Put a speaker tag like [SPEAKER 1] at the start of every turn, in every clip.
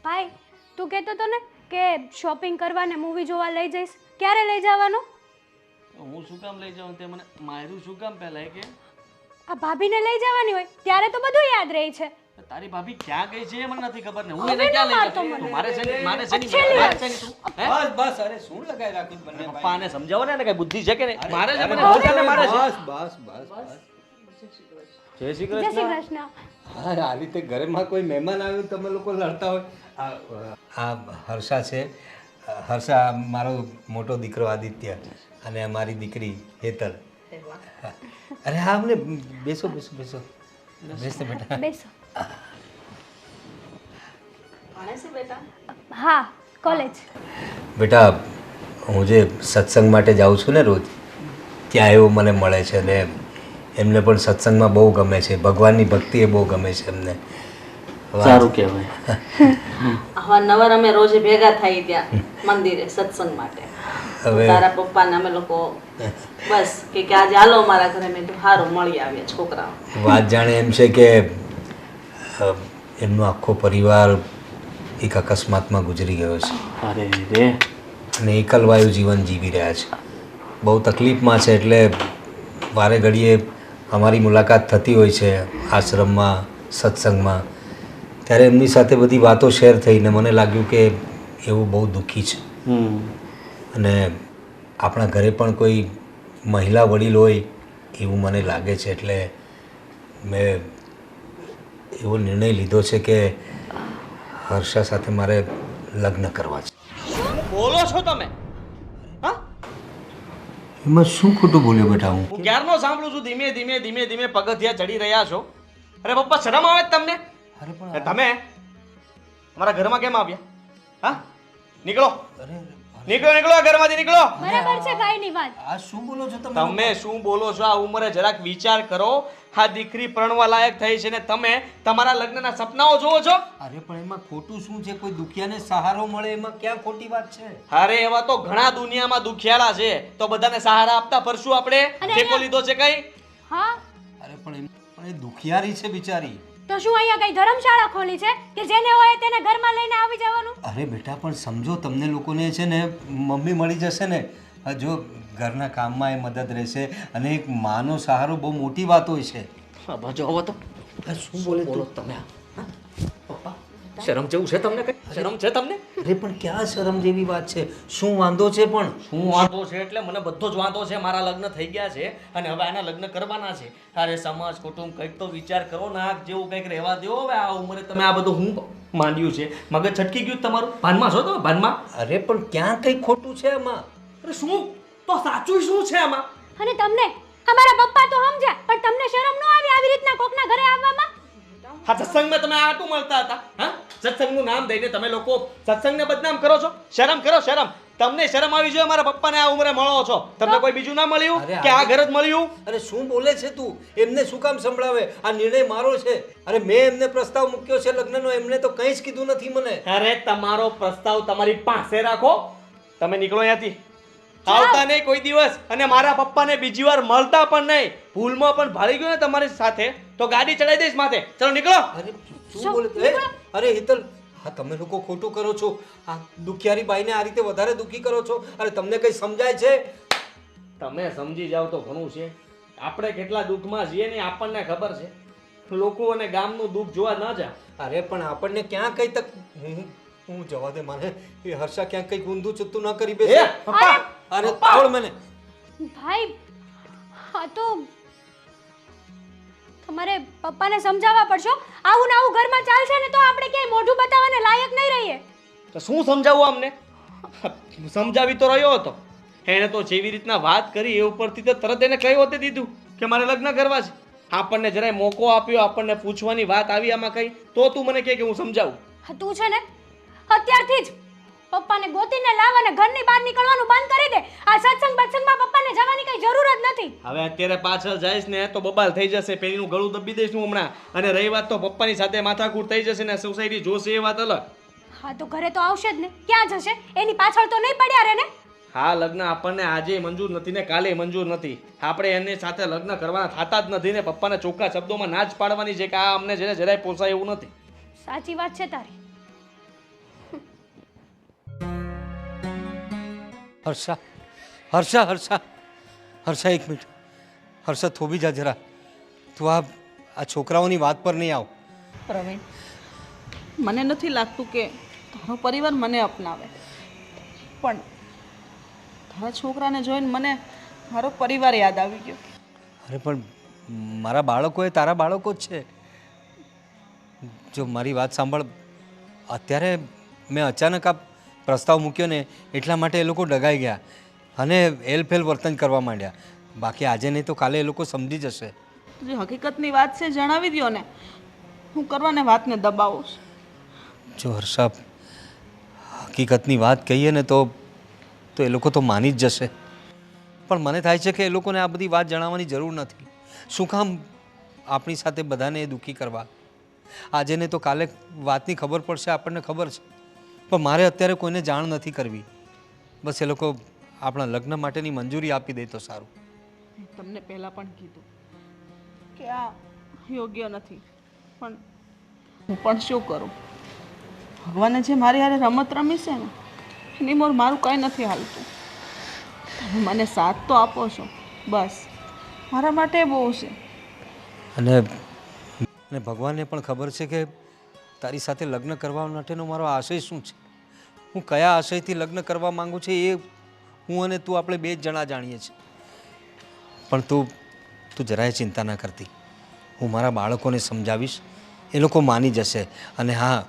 [SPEAKER 1] ભાઈ તું કહેતો તો ને કે શોપિંગ કરવા ને મૂવી જોવા લઈ જઈશ, ક્યારે લઈ જવાનો?
[SPEAKER 2] હું શું કામ લઈ જાઉં તે મને માર્યું શું કામ પહેલા કે
[SPEAKER 1] આ ભાભીને લઈ જવાની હોય ત્યારે તો બધું યાદ રહે છે.
[SPEAKER 2] તારી ભાભી ક્યાં ગઈ છે એ મને નથી ખબર ને હું એને ક્યાં લઈ જાઉં? મારે છે ને
[SPEAKER 3] બસ બસ અરે શું લગાઈ રાખ્યું બંને ભાઈ?
[SPEAKER 2] પપ્પાને સમજાવો ને કઈ બુદ્ધિ છે કે નહીં? મારે છે મને મોઢાને મારે છે.
[SPEAKER 3] બસ બસ બસ બસ.
[SPEAKER 2] જય શ્રી
[SPEAKER 1] જય શ્રી
[SPEAKER 2] કૃષ્ણ.
[SPEAKER 1] કૃષ્ણ.
[SPEAKER 3] હા આ રીતે ઘરમાં કોઈ મહેમાન આવ્યું તમે લોકો લડતા હોય. આ હર્ષા છે. હર્ષા મારો મોટો દીકરો આદિત્ય અને અમારી દીકરી હેતલ. અરે હા અમને બેસો બેસો બેસો બેસો બેટા.
[SPEAKER 1] બેસો.
[SPEAKER 4] ભણે છે બેટા?
[SPEAKER 1] હા કોલેજ.
[SPEAKER 3] બેટા હું જે સત્સંગ માટે જાઉં છું ને રોજ ત્યાં એવું મને મળે છે ને એમને પણ સત્સંગમાં બહુ ગમે છે. ભગવાનની ભક્તિ એ બહુ ગમે છે એમને.
[SPEAKER 2] સારું કહેવાય.
[SPEAKER 4] અવારનવાર અમે રોજ ભેગા થઈ ત્યાં મંદિરે સત્સંગ માટે.
[SPEAKER 3] હવે
[SPEAKER 4] તારા પપ્પાને અમે લોકો બસ કે આજે હાલો અમારા ઘરે. મેં તો સારું મળી આવ્યા છોકરાઓ.
[SPEAKER 3] વાત જાણે એમ છે કે એમનો આખો પરિવાર એક અકસ્માતમાં ગુજરી ગયો છે
[SPEAKER 2] અરે રે.
[SPEAKER 3] અને એકલવાયુ જીવન જીવી રહ્યા છે. બહુ તકલીફમાં છે એટલે વારે ઘડીએ અમારી મુલાકાત થતી હોય છે આશ્રમમાં સત્સંગમાં. ત્યારે એમની સાથે બધી વાતો શેર થઈને મને લાગ્યું કે એવું બહુ દુઃખી છે અને આપણા ઘરે પણ કોઈ મહિલા વડીલ હોય એવું મને લાગે છે. એટલે મેં એવો નિર્ણય લીધો છે કે હર્ષા સાથે મારે લગ્ન કરવા છે.
[SPEAKER 2] બોલો છો તમે? હા
[SPEAKER 3] એમાં શું ખોટું બોલ્યો બેટા હું?
[SPEAKER 2] હું ક્યારનો સાંભળું છું ધીમે ધીમે ધીમે ધીમે પગથિયા ચડી રહ્યા છો. અરે પપ્પા શરમ આવે છે તમને?
[SPEAKER 3] અરે પણ
[SPEAKER 2] તમે અમારા ઘરમાં કેમ આવ્યા? હા નીકળો નીકળો નીકળો આ ઘરમાંથી નીકળો.
[SPEAKER 1] બરાબર છે ભાઈની વાત.
[SPEAKER 3] આ શું બોલો છો તમે?
[SPEAKER 2] તમે શું બોલો છો? આ ઉંમરે જરાક વિચાર કરો. આ દીકરી પરણવા લાયક થઈ છે ને તમે તમારા લગ્નના સપનાઓ જોવો છો?
[SPEAKER 3] અરે પણ એમાં ખોટું શું છે? કોઈ દુખિયાને સહારો મળે એમાં ક્યાં ખોટી વાત છે?
[SPEAKER 2] અરે એવા તો ઘણા દુનિયામાં દુખિયાળા છે તો બધાને સહારા આપતા ફરશું આપણે? ઠેકો લીધો છે કઈ?
[SPEAKER 1] હા
[SPEAKER 3] અરે પણ એ દુખિયારી છે બિચારી.
[SPEAKER 1] તો શું અહીંયા કઈ ધર્મશાળા ખોલી છે કે જેને હોય તેને ઘરમાં લઈને આવી જવાનું?
[SPEAKER 3] અરે બેટા પણ સમજો તમને લોકોને છે ને મમ્મી મળી જશે ને જો ઘરના કામમાં એ મદદ રહેશે અને એક માનો સહારો બહુ મોટી વાત હોય છે.
[SPEAKER 2] બાજુ આવો તો.
[SPEAKER 3] શું બોલે
[SPEAKER 2] બોલો તમે? પપ્પા શરમ જેવું છે તમને? કઈ શરમ છે તમને?
[SPEAKER 3] અરે પણ ક્યાં શરમ જેવી વાત છે? શું વાંધો છે? પણ
[SPEAKER 2] શું વાંધો છે એટલે મને બધો જ વાંધો છે. મારા લગ્ન થઈ ગયા છે અને હવે આના લગ્ન કરવાના છે. અરે સમાજ કુટુંબ કંઈક તો વિચાર કરો ને. આ જેવું કંઈક રહેવા દો. હવે આ ઉંમરે તમે આ બધું હું માંડ્યું છે? મગજ છટકી ગયું તમારું? ભાનમાં છો તમે? ભાનમાં?
[SPEAKER 3] અરે પણ ક્યાં કઈ ખોટું છે એમાં?
[SPEAKER 2] અરે શું તો સાચું શું છે આમાં?
[SPEAKER 1] અને તમને અમારા પપ્પા તો સમજ્યા પણ તમને શરમ ન આવી આવી રીતના કોકના ઘરે આવવામાં?
[SPEAKER 2] હા સત્સંગમાં તમે આટું મળતા હતા. હા સત્સંગનું નામ દઈને તમે લોકો સત્સંગને બદનામ કરો છો. શરમ કરો શરમ. તમને શરમ આવી જોઈએ? મારા પપ્પાને આ ઉંમરે મળો છો. તમને કોઈ બીજું ના મળ્યું કે આ ઘર જ મળ્યું?
[SPEAKER 3] અરે શું બોલે છે તું? એમને શું કામ સંભળાવે? આ નિર્ણય મારો છે. અરે મેં એમને પ્રસ્તાવ મૂક્યો છે લગ્નનો. એમને તો કંઈ જ કીધું નથી મને.
[SPEAKER 2] અરે તમારો પ્રસ્તાવ તમારી પાસે રાખો. તમે નીકળો અહીંયાથી. આવતા નહીં કોઈ દિવસ. અને મારા પપ્પાને બીજી વાર મળતા પણ નહીં. ભૂલમાં પણ ભાળી ગયો ને તમારી સાથે તો ગાડી ચડાવી દઈશ માથે. ચલો નીકળો.
[SPEAKER 3] અરે શું બોલે? અરે હિતલ હા તમે લોકો ખોટું કરો છો. આ દુખિયારી બાઈને આ રીતે વધારે દુખી કરો છો. અરે તમને કઈ સમજાય છે?
[SPEAKER 2] તમે સમજી જાવ તો ઘણું છે. આપણે કેટલા દુઃખમાં છીએ ને આપણને ખબર છે. લોકો અને ગામનું દુઃખ જોવા ન જા.
[SPEAKER 3] અરે પણ આપણને ક્યાં કઈ તક હું જવા દે મને. એ હર્ષા ક્યાં કઈ ઊંધું ચુત્તું ન કરી બેસે.
[SPEAKER 2] પપ્પા
[SPEAKER 3] અરે છોડ મને.
[SPEAKER 1] ભાઈ હા તો તમારે પપ્પાને સમજાવવા પડશે. આવું ને આવું ઘરમાં ચાલશે ને તો આપણે ક્યાંય મોઢું બતાવવાને લાયક નહીં રહીએ.
[SPEAKER 2] તો શું સમજાવવું અમને? સમજાવી તો રહ્યો હતો. એને તો જેવી રીતના વાત કરી એ ઉપરથી તો તરત એને કઈ હોતે દીધું કે મારે લગ્ન કરવા છે. આપણને જરાય મોકો આપ્યો, આપણને પૂછવાની વાત આવી આમાં કઈ તો તું મને કહે કે હું સમજાવું?
[SPEAKER 1] હા તું છે ને અત્યારથી જ પપ્પાને ગોતીને લાવ અને ઘરની બહાર નીકળવાનું બંધ કરી દે. આ સત્સંગ બત્સંગમાં પપ્પાને જવાની કઈ જરૂર જ નથી.
[SPEAKER 2] હવે અત્યારે પાછળ જઈશ ને તો બબાલ થઈ જશે. પેલીનું ગળું દબી દઈશ હું હમણાં. અને રહી વાત તો પપ્પાની સાથે માથાકૂટ થઈ જશે ને સોસાયટી જોશે એ વાત અલગ.
[SPEAKER 1] હા તો ઘરે તો આવશે જ ને. ક્યાં જશે? એની પાછળ તો નહીં પડ્યા રે ને.
[SPEAKER 2] હા લગ્ન આપણને આજે મંજૂર નથી ને કાલે મંજૂર નથી. આપણે એની સાથે લગ્ન કરવાના થતા જ નથી ને પપ્પાને ચોખ્ખા શબ્દોમાં ના જ પાડવાની છે કે આ અમને જેને જરાય પોસાય એવું નથી.
[SPEAKER 1] સાચી વાત છે તારી.
[SPEAKER 3] હર્ષા હર્ષા હર્ષા હર્ષા, એક મિનિટ. હર્ષા, થોભી જા જરા. તું આ છોકરાઓની વાત પર નહીં આવ.
[SPEAKER 4] પ્રવીણ, મને નથી લાગતું કે તારો પરિવાર મને અપનાવે, પણ તારા છોકરાને જોઈને મને મારો પરિવાર યાદ આવી ગયો.
[SPEAKER 3] અરે પણ મારા બાળકો એ તારા બાળકો જ છે. જો મારી વાત સાંભળ, અત્યારે મેં અચાનક આ પ્રસ્તાવ મૂક્યો ને એટલા માટે એ લોકો ડગાઈ ગયા અને હેલફેલ વર્તન કરવા માંડ્યા. બાકી આજે નહીં તો કાલે એ લોકો સમજી જશે.
[SPEAKER 4] જે હકીકતની વાત છે જણાવી દો ને, હું કરવાને વાતને દબાવું છું.
[SPEAKER 3] જો હર્ષા, હકીકતની વાત કહીએ ને તો એ લોકો તો માની જ જશે. પણ મને થાય છે કે એ લોકોને આ બધી વાત જણાવવાની જરૂર નથી. શું કામ આપણી સાથે બધાને દુઃખી કરવા? આજે ને તો કાલે વાતની ખબર પડશે, આપણને ખબર છે. પણ મારે અત્યારે કોઈને જાણ નથી કરવી. બસ એ લોકો આપણા લગ્ન માટેની મંજૂરી આપી દે તો સારું.
[SPEAKER 4] મેં તમને પહેલાં પણ કીધું કે આ યોગ્ય નથી, પણ હું પણ શું કરું? ભગવાને જે મારી હારે રમત રમી છે ને એની મોર મારું કાંઈ નથી હાલતું. તમે મને સાથ તો આપો છો, બસ મારા માટે બહુ છે.
[SPEAKER 3] અને ભગવાનને પણ ખબર છે કે તારી સાથે લગ્ન કરવા માટેનો મારો આશય શું છે. હું કયા આશયથી લગ્ન કરવા માંગુ છું એ હું અને તું આપણે બે જ જણા જાણીએ છીએ. પણ તું જરાય ચિંતા ના કરતી. હું મારા બાળકોને સમજાવીશ, એ લોકો માની જશે. અને હા,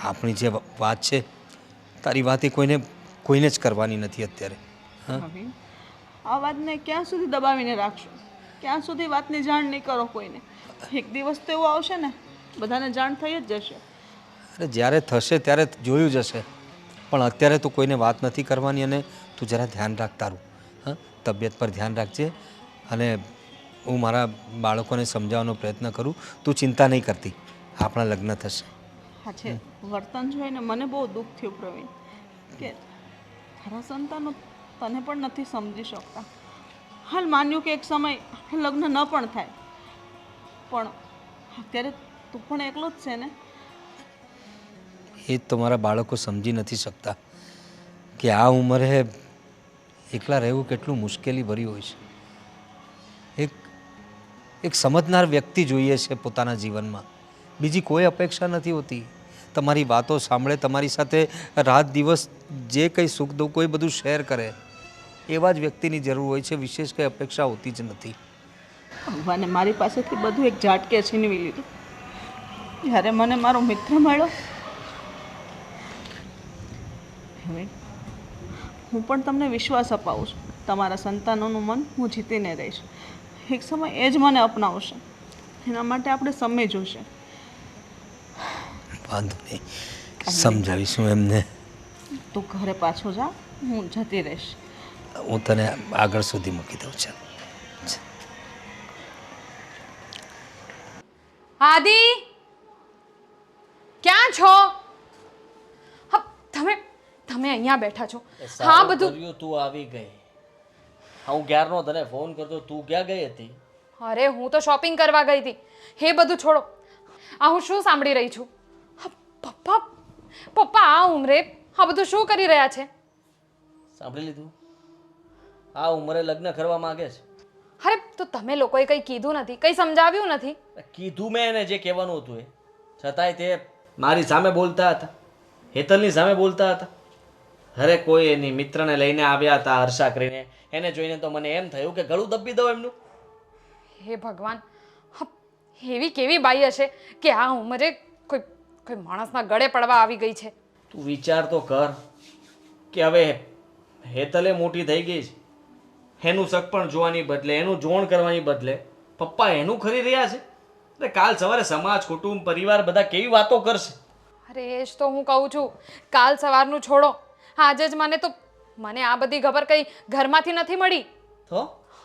[SPEAKER 3] આપણી જે વાત છે, તારી વાત એ કોઈને જ કરવાની નથી અત્યારે. હા,
[SPEAKER 4] આ વાતને ક્યાં સુધી દબાવીને રાખશો? ક્યાં સુધી વાતની જાણ નહીં કરો કોઈને? એક દિવસ તો એવું આવશે ને બધાને જાણ થઈ જ જશે.
[SPEAKER 3] અરે જ્યારે થશે ત્યારે જોયું જશે. પણ અત્યારે તો કોઈને વાત નથી કરવાની. અને તું જરા ધ્યાન રાખ તારું. હા, તબિયત પર ધ્યાન રાખજે. અને હું મારા બાળકોને સમજાવવાનો પ્રયત્ન કરું. તું ચિંતા નહીં કરતી, આપણા લગ્ન થશે.
[SPEAKER 4] હા છે, વર્તન જોઈને મને બહુ દુઃખ થયું પ્રવીણ, કે તારા સંતાનો તને પણ નથી સમજી શકતા. હાલ માન્યું કે એક સમય લગ્ન ન પણ થાય, પણ અત્યારે તું પણ એકલો જ છે ને.
[SPEAKER 3] એ જ તો મારા બાળકો સમજી નથી શકતા કે આ ઉંમરે એકલા રહેવું કેટલું મુશ્કેલી ભર્યું હોય છે. એક સમજનાર વ્યક્તિ જોઈએ છે પોતાના જીવનમાં. બીજી કોઈ અપેક્ષા નથી હોતી. તમારી વાતો સાંભળે, તમારી સાથે રાત દિવસ જે કંઈ સુખ દુઃખ હોય બધું શેર કરે, એવા જ વ્યક્તિની જરૂર હોય છે. વિશેષ કંઈ અપેક્ષા હોતી જ નથી.
[SPEAKER 4] ભગવાને મારી પાસેથી બધું એક ઝાટકે છીનવી લીધું. જ્યારે મને મારો મિત્ર મળ્યો, હવે હું પણ તમને વિશ્વાસ અપાવું છું, તમારા સંતાનોનું મન હું જીતીને રહીશ. એક સમય એ જ મને અપનાવશે. એના માટે આપણે સમય જોશે.
[SPEAKER 3] વાંધો નહીં, સમજાવીશું એમને.
[SPEAKER 4] તું ઘરે પાછો જા, હું જતી રહીશ.
[SPEAKER 3] હું તને આગળ સુધી મૂકી દઉં. ચાલ.
[SPEAKER 1] આદિ, ક્યાં છો? હા, તમે અહીંયા બેઠા છો. હા, બધું
[SPEAKER 2] તું આવી ગઈ. હું ક્યારનો તને ફોન કરતો, તું ક્યાં ગઈ હતી?
[SPEAKER 1] અરે હું તો શોપિંગ કરવા ગઈ હતી. એ બધું છોડો. આ હું શું સાંભળી રહી છું? પપ્પા આ ઉંમરે આ બધું શું કરી રહ્યા છે?
[SPEAKER 2] સાંભળી લીધું? આ ઉંમરે લગ્ન કરવા માંગે છે.
[SPEAKER 1] અરે તો તમે લોકોએ કંઈ કીધું નથી, કંઈ સમજાવ્યું નથી?
[SPEAKER 2] કીધું મેં એને જે કહેવાનું હતું એ, છતાંય તે મારી સામે બોલતા હતા, હેતલની સામે બોલતા હતા. અરે કોઈ એની મિત્રને લઈને આવ્યા હતા હર્ષા કરીને, એને જોઈને તો મને એમ થયું કે ગળું દબી દઉં એમનું.
[SPEAKER 1] હે ભગવાન, એવી કેવી બાઈ હશે કે આ ઉંમરે કોઈ માણસના ગળે પડવા આવી ગઈ છે?
[SPEAKER 2] તું વિચાર તો કર કે હવે હેતલે મોટી થઈ ગઈ છે, એનું શક પણ જોવાની બદલે, એનું જોણ કરવાની બદલે પપ્પા એનું ખરી રહ્યા છે. એટલે કાલ સવારે સમાજ, કુટુંબ, પરિવાર બધા કેવી વાતો કરશે.
[SPEAKER 1] અરે એ જ તો હું કહું છું. કાલ સવારનું છોડો, આજે જ મને આ બધી ખબર કંઈ ઘરમાંથી નથી મળી.
[SPEAKER 2] તો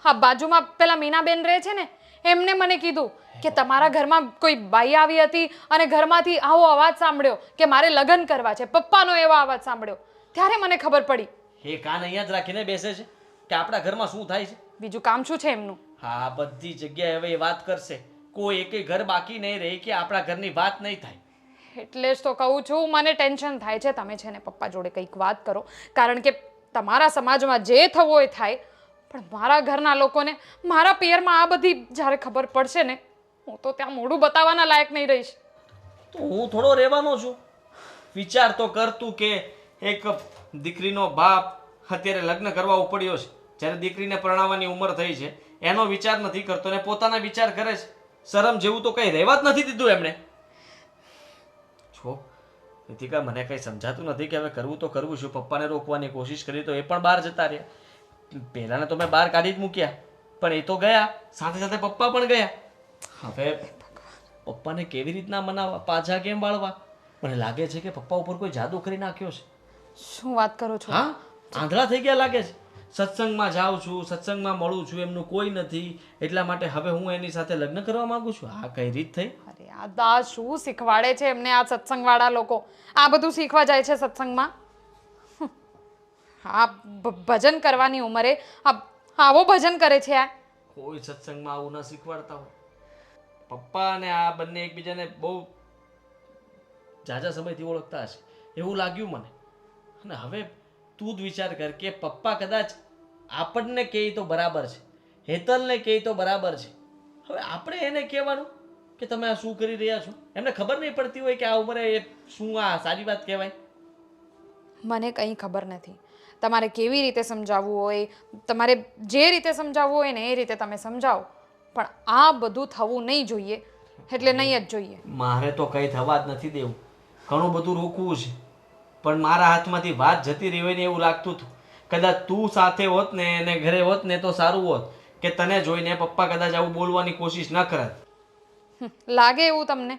[SPEAKER 1] આ બાજુમાં પેલા મીનાબેન રહે છે ને, એમને મને કીધું કે તમારા ઘરમાં કોઈ બાઈ આવી હતી અને ઘરમાંથી આવો અવાજ સાંભળ્યો કે મારે લગ્ન કરવા છે. પપ્પાનો એવો અવાજ સાંભળ્યો, ત્યારે મને ખબર પડી.
[SPEAKER 2] એ કાન અહીંયા જ રાખીને બેસે છે કે આપણા ઘરમાં શું થાય છે.
[SPEAKER 1] બીજું કામ શું છે એમનું?
[SPEAKER 2] હા, બધી જગ્યાએ હવે એ વાત કરશે. કોઈ એકે ઘર બાકી નહીં રહે કે આપણા ઘરની વાત નહીં થાય.
[SPEAKER 1] એટલે જ તો કહું છું, મને ટેન્શન થાય છે. તમે છે ને પપ્પા જોડે કંઈક વાત કરો, કારણ કે તમારા સમાજમાં જે થવું હોય થાય, પણ મારા ઘરના લોકોને મારા પિયરમાં આ બધી જ્યારે ખબર પડશે ને, હું તો ત્યાં મોઢું બતાવવાના લાયક નહીં રહીશ.
[SPEAKER 2] તો હું થોડો રહેવાનો છું. વિચાર તો કરતું કે એક દીકરીનો બાપ અત્યારે લગ્ન કરવા ઉપડ્યો છે, જ્યારે દીકરીને પરણાવવાની ઉંમર થઈ છે, એનો વિચાર નથી કરતો ને પોતાના વિચાર કરે છે. શરમ જેવું તો કંઈ રહેવા જ નથી દીધું એમણે. છો રીતિકા, મને કંઈ સમજાતું નથી કે હવે કરવું તો કરવું શું. પપ્પાને રોકવાની કોશિશ કરી તો એ પણ બહાર જતા રહ્યા. પહેલાને તો મેં બહાર કાઢી જ મૂક્યા, પણ એ તો ગયા, સાથે સાથે પપ્પા પણ ગયા. હવે પપ્પાને કેવી રીતના મનાવવા, પાછા કેમ વાળવા? મને લાગે છે કે પપ્પા ઉપર કોઈ જાદુ કરી નાખ્યો છે.
[SPEAKER 1] શું વાત કરો છો?
[SPEAKER 2] હા, આંધળા થઈ ગયા લાગે છે. સત્સંગમાં જાઉં છું, સત્સંગમાં મળું છું, એમનું કોઈ નથી, એટલા માટે હવે હું એની સાથે લગ્ન કરવા માંગુ છું. આ કઈ રીત થઈ?
[SPEAKER 1] અરે આ શું શીખવાડે છે એમને આ સત્સંગવાળા લોકો? આ બધું શીખવા જાય છે સત્સંગમાં? આ ભજન કરવાની ઉંમરે આવો ભજન કરે છે આ?
[SPEAKER 2] કોઈ સત્સંગમાં આવું ન શીખવાડતા હોય. પપ્પા અને આ બંને એકબીજાને બહુ ઝાઝા સમયથી ઓળખતા હશે એવું લાગ્યું મને. અને હવે તું જ વિચાર કર કે પપ્પા કદાચ આપણને કહે તો બરાબર છે, હેતલને કહે તો બરાબર છે, હવે આપણે એને કહેવાનું કે તમે આ શું કરી રહ્યા છો? એમને ખબર નહીં પડતી હોય કે આ ઉંમરે એ શું આ સારી વાત કહેવાય?
[SPEAKER 1] મને કંઈ ખબર નથી. તમારે કેવી રીતે સમજાવવું હોય, તમારે જે રીતે સમજાવવું હોય ને એ રીતે તમે સમજાવો, પણ આ બધું થવું નહીં જોઈએ એટલે નહીં જ જોઈએ.
[SPEAKER 2] મારે તો કંઈ થવા જ નથી દેવું. ઘણું બધું રોકવું છે, પણ મારા હાથમાંથી વાત જતી રહી હોય ને એવું લાગતું હતું. કદાચ તું સાથે હોત ને એને ઘરે હોત ને તો સારું હોત કે તને જોઈને પપ્પા કદાચ આવું બોલવાની કોશિશ ન કરત.
[SPEAKER 1] લાગે એવું તમને?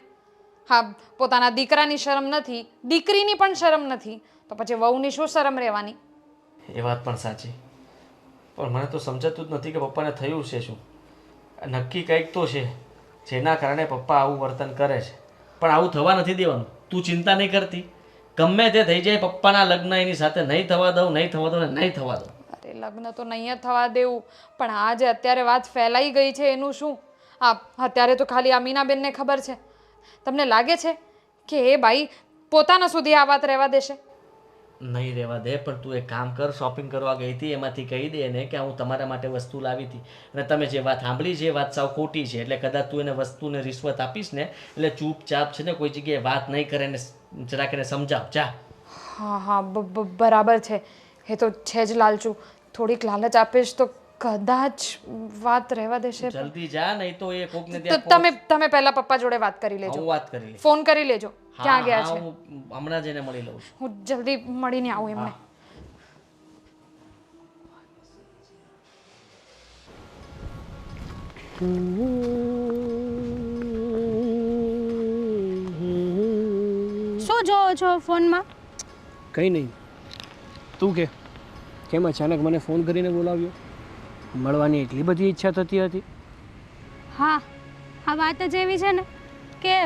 [SPEAKER 1] હા, પોતાના દીકરાની શરમ નથી, દીકરીની પણ શરમ નથી, તો પછી વહુની શું શરમ રહેવાની?
[SPEAKER 2] એ વાત પણ સાચી, પણ મને તો સમજાતું જ નથી કે પપ્પાને થયું છે શું. નક્કી કંઈક તો છે જેના કારણે પપ્પા આવું વર્તન કરે છે, પણ આવું થવા નથી દેવાનું. તું ચિંતા નહીં કરતી, ગમે તે થઈ જાય, પપ્પાના લગ્ન એની સાથે નહીં થવા દઉં, નહીં થવા દઉં ને નહીં થવા દઉં.
[SPEAKER 1] અરે લગ્ન તો નહીં જ થવા દેવું, પણ આ જે અત્યારે વાત ફેલાઈ ગઈ છે એનું શું? અત્યારે તો ખાલી આ મીનાબેનને ખબર છે. તમને લાગે છે કે એ બાઈ પોતાના સુધી આ વાત રહેવા દેશે?
[SPEAKER 2] નહીં રહેવા દે. પણ તું એક કામ કર, શોપિંગ કરવા ગઈ હતી એમાંથી કહી દે ને કે હું તમારા માટે વસ્તુ લાવી હતી, અને તમે જે વાત સાંભળી છે એ વાત સાવ ખોટી છે, એટલે કદાચ તું એને વસ્તુને રિશ્વત આપીશ ને એટલે ચૂપચાપ છે ને કોઈ જગ્યાએ વાત નહીં કરે ને જરાક એને સમજાવ. જા.
[SPEAKER 1] હા હા, બરાબર છે. એ તો છે જ લાલચું. થોડીક લાલચ આપીશ તો કદાચ વાત રહેવા દેશે.
[SPEAKER 2] જલ્દી જા, નહીં તો એ કોકને ત્યાં
[SPEAKER 1] તમે પહેલા પપ્પા જોડે વાત કરી લેજો.
[SPEAKER 2] હું વાત કરી લઈશ.
[SPEAKER 1] ફોન કરી લેજો ક્યાં ગયા છે.
[SPEAKER 2] હું હમણાં જ એને મળી લઉં છું.
[SPEAKER 1] હું જલ્દી મળીને આવું એમને.
[SPEAKER 5] શું જોવો છો ફોનમાં?
[SPEAKER 6] કંઈ નહીં. તું કે કેમ અચાનક મને ફોન કરીને બોલાવ્યો? મળવાની એટલી બધી ઈચ્છા થતી હતી?
[SPEAKER 5] હા, આ વાત જ એવી છે ને કે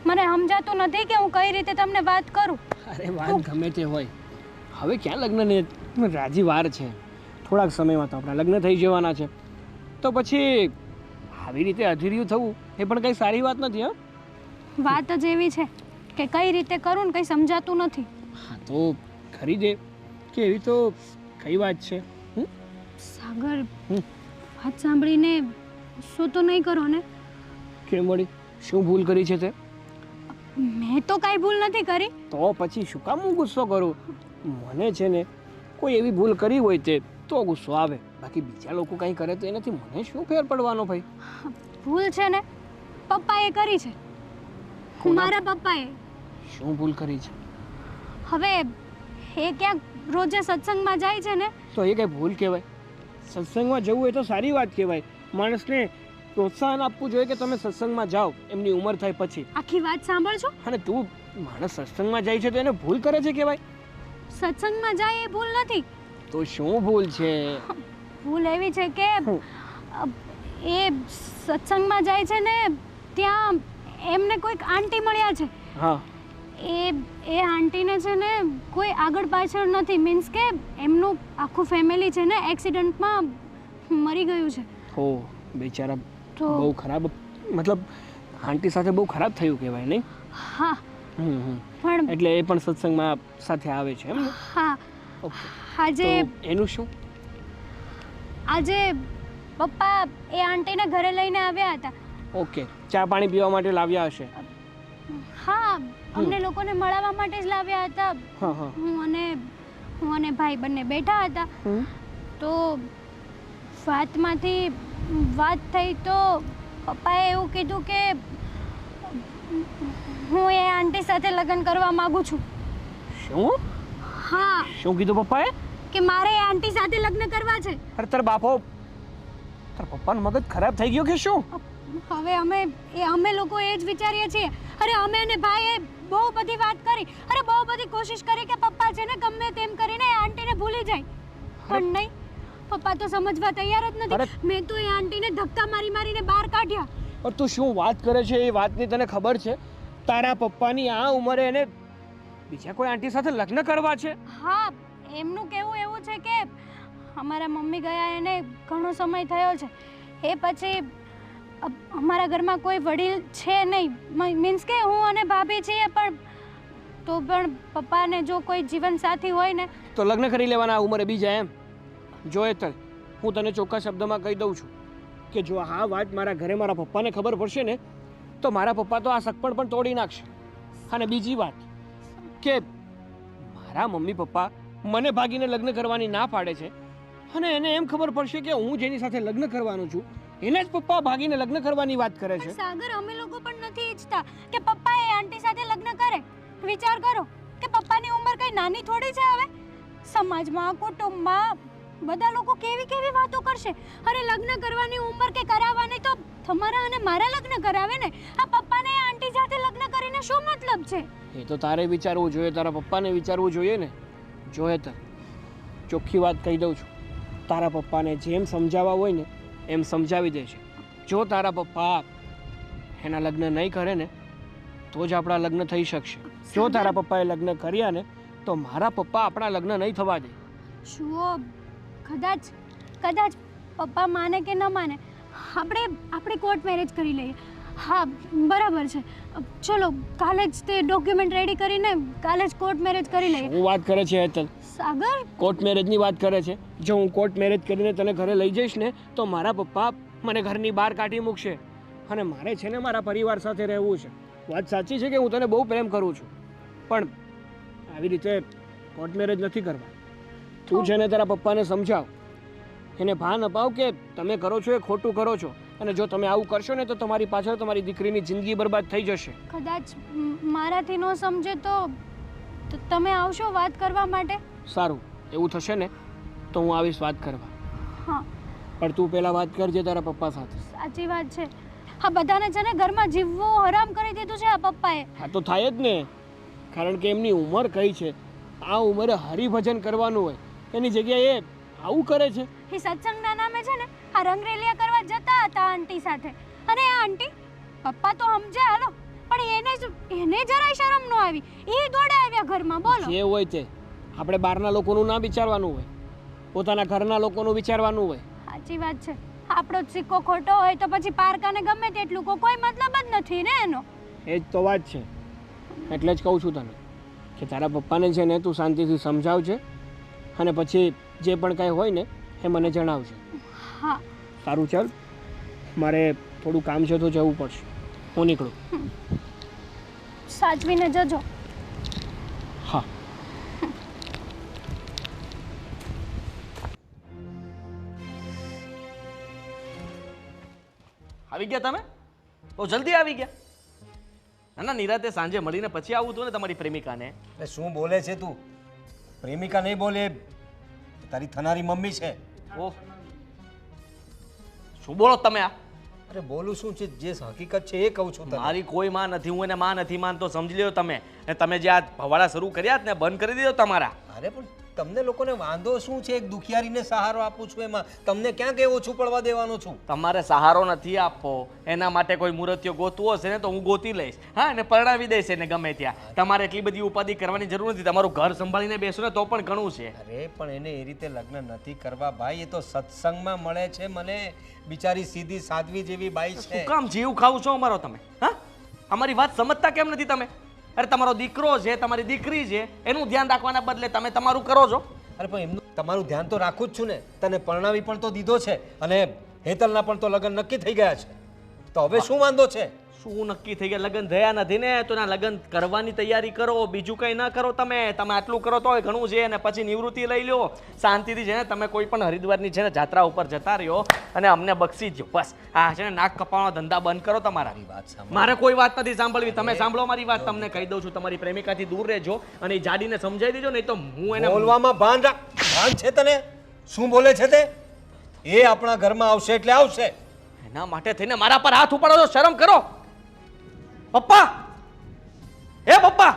[SPEAKER 5] મને સમજાતું નથી કે હું કઈ રીતે તમને વાત કરું.
[SPEAKER 6] અરે વાત ગમે તે હોય, હવે ક્યાં લગ્નને રાજી વાર છે. થોડાક સમયમાં તો આપણા લગ્ન થઈ જવાના છે, તો પછી આવી રીતે અધીર્યું થવું એ પણ કંઈ સારી વાત નથી. હા,
[SPEAKER 5] વાત જ એવી છે કે કઈ રીતે કરું ને કંઈ સમજાતું નથી.
[SPEAKER 6] હા તો કરી દે કે એવી તો કઈ વાત છે?
[SPEAKER 5] સાગર, વાત સાંભળીને શું તો નહીં કરો ને?
[SPEAKER 6] કેમ વળી, શું ભૂલ કરી છે તે?
[SPEAKER 5] મેં તો કાંઈ ભૂલ નથી કરી.
[SPEAKER 6] તો પછી શું કામ હું ગુસ્સો કરું? મને છે ને કોઈ એવી ભૂલ કરી હોય તે તો ગુસ્સો આવે, બાકી બીજા લોકો કંઈ કરે તો એનાથી મને શું ફેર પડવાનો ભાઈ?
[SPEAKER 5] ભૂલ છે ને પપ્પાએ કરી છે. મારા પપ્પાએ.
[SPEAKER 6] શું ભૂલ કરી છે?
[SPEAKER 5] હવે એ ક્યાંક રોજે સત્સંગમાં જાય છે ને
[SPEAKER 6] તો એ કઈ ભૂલ કહેવાય? સત્સંગમાં જવું એ તો સારી વાત કહેવાય. માણસને પ્રોત્સાહન આપવું જોઈએ કે તમે સત્સંગમાં જાઓ એમની ઉંમર થાય પછી.
[SPEAKER 5] આખી વાત સાંભળજો.
[SPEAKER 6] અને તું માણસ સત્સંગમાં જાય છે તો એને ભૂલ કરે છે કહેવાય?
[SPEAKER 5] સત્સંગમાં જાય એ ભૂલ નથી.
[SPEAKER 6] તો શું ભૂલ છે?
[SPEAKER 5] ભૂલ એવી છે કે એ સત્સંગમાં જાય છે ને ત્યાં એમને કોઈક આંટી મળ્યા છે.
[SPEAKER 6] હા,
[SPEAKER 5] એ આંટીને છે ને કોઈ આગળ પાછળ નથી, મીન્સ કે એમનું આખું ફેમિલી છે ને એક્સિડન્ટમાં મરી ગયું છે.
[SPEAKER 6] હો બેચારા,
[SPEAKER 5] તો
[SPEAKER 6] બહુ ખરાબ, મતલબ આંટી સાથે બહુ ખરાબ થયું કહેવાય નહીં?
[SPEAKER 5] હા, પણ
[SPEAKER 6] એટલે એ પણ સત્સંગમાં સાથે આવે છે એમ ને?
[SPEAKER 5] હા,
[SPEAKER 6] ઓકે
[SPEAKER 5] આજે
[SPEAKER 6] તો એનું શું?
[SPEAKER 5] આજે પપ્પા એ આંટીને ઘરે લઈને આવ્યા હતા.
[SPEAKER 6] ઓકે, ચા પાણી પીવા માટે લાવ્યા હશે.
[SPEAKER 5] હા, અમને લોકોને મળવા માટે જ લાવ્યા હતા.
[SPEAKER 6] હા હા.
[SPEAKER 5] હું અને ભાઈ બંને બેઠા હતા.
[SPEAKER 6] હમ.
[SPEAKER 5] તો વાતમાંથી વાત થઈ તો પપ્પાએ એવું કીધું કે હું એ આંટી સાથે લગ્ન કરવા માંગુ છું.
[SPEAKER 6] શું
[SPEAKER 5] હા,
[SPEAKER 6] શું કીધું પપ્પાએ?
[SPEAKER 5] કે મારે એ આંટી સાથે લગ્ન કરવા છે.
[SPEAKER 6] અરે તાર બાપો, તાર પપ્પાનું મગજ ખરાબ થઈ ગયો કે શું?
[SPEAKER 5] હવે અમે લોકો એ જ વિચારીએ છીએ. અરે અમે અને ભાઈએ બહુ બધી વાત કરી, અરે બહુ બધી કોશિશ કરી કે પપ્પા છે ને ગમે તેમ કરીને એ આંટીને ભૂલી જાય, પણ નહીં, પપ્પા તો સમજવા તૈયાર જ નથી. મેં તો એ આંટીને ધક્કા મારીને બહાર કાઢ્યા.
[SPEAKER 6] પણ તું શું વાત કરે છે? એ વાતની તને ખબર છે? તારા પપ્પાની આ ઉંમરે એને બીજા કોઈ આંટી સાથે લગ્ન કરવા છે?
[SPEAKER 5] હા, એમનું કહેવું એવું છે કે અમારા મમ્મી ગયા એને ઘણો સમય થયો છે. એ પછી અમારા ઘરમાં કોઈ વડીલ છે નહીં, મીન્સ કે હું અને ભાભી છીએ, પણ પપ્પાને જો કોઈ જીવન સાથી હોય ને
[SPEAKER 6] તો લગ્ન કરી લેવાના આ ઉંમરે બીજા એમ? જો એ તલ, હું તને ચોખ્ખા શબ્દમાં કહી દઉં છું કે જો આ વાત મારા ઘરે મારા પપ્પાને ખબર પડશે ને તો મારા પપ્પા તો આ સગપણ પણ તોડી નાખશે. અને બીજી વાત કે મારા મમ્મી પપ્પા મને ભાગીને લગ્ન કરવાની ના પાડે છે, અને એને એમ ખબર પડશે કે હું જેની સાથે લગ્ન કરવાનો છું એને જ પપ્પા ભાગીને લગ્ન કરવાની વાત કરે છે.
[SPEAKER 5] સાગર, અમે લોકો પણ નથી ઈચ્છતા કે પપ્પા એ આંટી સાથે લગ્ન કરે. વિચાર કરો કે પપ્પાની ઉંમર કઈ નાની થોડી છે. હવે સમાજમાં, કુટુંબમાં બધા લોકો કેવી વાતો કરશે. અરે લગ્ન કરવાની ઉંમર કે કરાવવાની તો તમારા અને મારા લગ્ન કરાવે ને. આ પપ્પાને એ આંટી સાથે લગ્ન કરીને શું મતલબ છે?
[SPEAKER 6] એ તો તારે વિચારવું જોઈએ, તારા પપ્પાને વિચારવું જોઈએ ને. જોઈએ તો ચોખ્ખી વાત કહી દઉં છું, તારા પપ્પાને જેમ સમજાવવા હોય ને એમ સમજાવી દેશે. જો તારા પપ્પા એના લગ્ન નહીં કરે ને તો જ આપણા લગ્ન થઈ શકશે. જો તારા પપ્પાએ લગ્ન કર્યા ને તો મારા પપ્પા આપણા લગ્ન નહીં થવા દે.
[SPEAKER 5] શું કદાચ પપ્પા માને કે ન માને, આપણે કોર્ટ મેરેજ કરી લઈએ. હા, બરાબર છે. ચલો કાલે જ તે ડોક્યુમેન્ટ રેડી કરીને કાલે જ કોર્ટ મેરેજ કરી લઈએ.
[SPEAKER 6] હું વાત કરે છે હેતલ?
[SPEAKER 5] સાગર,
[SPEAKER 6] કોર્ટ મેરેજની વાત કરે છે. જો હું કોર્ટ મેરેજ કરીને તને ઘરે લઈ જઈશ ને તો મારા પપ્પા મને ઘરની બહાર કાઢી મૂકશે, અને મારે છે ને મારા પરિવાર સાથે રહેવું છે. વાત સાચી છે કે હું તને બહુ પ્રેમ કરું છું, પણ આવી રીતે કોર્ટ મેરેજ નથી કરવા. તું છે ને તારા પપ્પાને સમજાવ, એને ભાન અપાવ કે તમે કરો છો એ ખોટું કરો છો, અને જો તમે આવું કરશો ને તો તમારી પાછળ તમારી દીકરીની જિંદગી બરબાદ થઈ જશે.
[SPEAKER 5] કદાચ મારાથી ન સમજે તો તમે આવશો વાત કરવા માટે?
[SPEAKER 6] સારું, એવું થશે ને તો હું આવીશ વાત કરવા.
[SPEAKER 5] હા,
[SPEAKER 6] પણ તું પહેલાં વાત કરજે તારા પપ્પા સાથે.
[SPEAKER 5] સાચી વાત છે. હા, બધાને છે ને ઘરમાં જીવવું હરામ કરી દીધું છે આ પપ્પાએ.
[SPEAKER 6] હા તો થાય જ ને, કારણ કે એમની ઉંમર કઈ છે. આ ઉંમરે હરિભજન કરવાનું હોય, એની જગ્યાએ આવું કરે છે.
[SPEAKER 5] એ સત્સંગના નામે છે ને આ રંગરેલિયા કરવા જતા હતા આંટી સાથે, અને આ આંટી પપ્પા તો સમજે હાલો, પણ એને જરાય શરમ ન આવી. એ દોડે આવ્યા ઘરમાં. બોલો,
[SPEAKER 6] જે હોય તે આપણે બહારના લોકોનું ના વિચારવાનું હોય, પોતાના ઘરના લોકોનું વિચારવાનું હોય.
[SPEAKER 5] સાચી વાત છે. આપણો જ સિક્કો ખોટો હોય તો પછી પારકાને ગમે તેટલું કોઈ મતલબ જ નથી ને એનો.
[SPEAKER 6] એ જ તો વાત છે. એટલે જ કહું છું તને કે તારા પપ્પાને છે ને તું શાંતિથી સમજાવજે, અને પછી જે પણ કાંઈ હોય ને એ મને જણાવજે.
[SPEAKER 5] હા,
[SPEAKER 6] સારું, ચાલ, મારે થોડું કામ છે તો જવું પડશે. હું નીકળું.
[SPEAKER 5] સાચવીને જજો.
[SPEAKER 6] હા.
[SPEAKER 2] આવી ગયા તમે? બહુ જલ્દી આવી ગયા. ના નિરાતે સાંજે મળીને પછી આવું હતું ને તમારી પ્રેમિકાને.
[SPEAKER 3] એટલે શું બોલે છે તું? પ્રેમિકા નહીં બોલે, તારી થનારી મમ્મી છે.
[SPEAKER 2] ઓહ, શું બોલો તમે આ?
[SPEAKER 3] અરે બોલું શું છે, જે હકીકત છે એ કહું છું તને.
[SPEAKER 2] મારી કોઈ માં નથી, હું એને માં નથી માનતો, સમજી લ્યો તમે. ને તમે જે આ ભવાડા શરૂ કર્યા જ ને બંધ કરી દીધો તમારા.
[SPEAKER 3] અરે પણ તમને લોકોને વાંધો શું છે? એક દુખિયારીને સહારો આપું છું, એમાં તમને ક્યાં કે ઓછું પડવા દેવાનો છું?
[SPEAKER 2] તમારે સહારો નથી આપવો, એના માટે કોઈ મુહૂર્તિયો ગોતવો હશે ને તો હું ગોતી લઈશ. હા, અને પરણાવી દઈશ એને ગમે ત્યાં. તમારે એટલી બધી ઉપાધિ કરવાની જરૂર નથી. તમારું ઘર સંભાળીને બેસો ને તો પણ ઘણું છે.
[SPEAKER 3] અરે પણ એને એ રીતે લગ્ન નથી કરવા ભાઈ, એ તો સત્સંગમાં મળે છે મને. બિચારી સીધી સાધવી જેવી બાઈ છે.
[SPEAKER 2] શું કામ જીવ ખાવ છો અમારો તમે? હા, અમારી વાત સમજતા કેમ નથી તમે? અરે તમારો દીકરો છે, તમારી દીકરી છે, એનું ધ્યાન રાખવાના બદલે તમે તમારું કરો છો.
[SPEAKER 3] અરે પણ એમનું તમારું ધ્યાન તો રાખું જ છું ને. તને પરણાવી પણ તો દીધો છે અને હેતલના પણ તો લગ્ન નક્કી થઈ ગયા છે. તો હવે શું વાંધો છે?
[SPEAKER 2] શું નક્કી થઈ ગયા? લગ્ન થયા નથી ને, તો ના લગ્ન કરવાની તૈયારી કરો, બીજું કંઈ ના કરો. તમે આટલું કરો તો ઘણું છે. અને પછી નિવૃત્તિ લઈ લો શાંતિથી છે ને. તમે કોઈ પણ હરિદ્વારની છે ને જાત્રા ઉપર જતા રહ્યો અને અમને બક્ષી જ બસ. આ છે ને નાક કપાવાનો ધંધા બંધ કરો તમારા.
[SPEAKER 3] વાત સાંભળ.
[SPEAKER 2] મારે કોઈ વાત નથી સાંભળવી. તમે સાંભળો મારી વાત. તમને કહી દઉં છું, તમારી પ્રેમિકાથી દૂર રહેજો અને એ જાડીને સમજાવી દેજો, નહીં તો હું એને
[SPEAKER 3] બોલવામાં ભાન છે તને? શું બોલે છે તે? એ આપણા ઘરમાં આવશે એટલે આવશે.
[SPEAKER 2] એના માટે થઈને મારા પર હાથ ઉપાડો છો? શરમ કરો. પપ્પા, હે પપ્પા,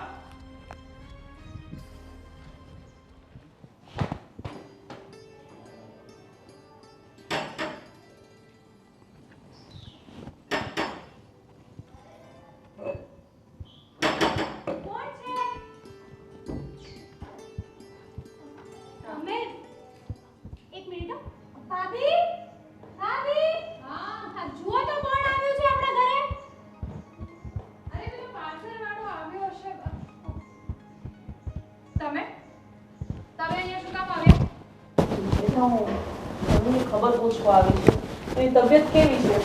[SPEAKER 5] તમે એક મિનિટ હો. ભાભી ભાભી હા જુઓ તો કોણ આવ્યું છે આપણા ઘરે.
[SPEAKER 1] અરે પેલો પાર્સલ વાળો આવ્યો હશે. તમે અહીંયા શું કામ આવ્યા?
[SPEAKER 4] બેટા હું તમને ખબર પૂછવા આવી છું. એની તબિયત કેવી છે?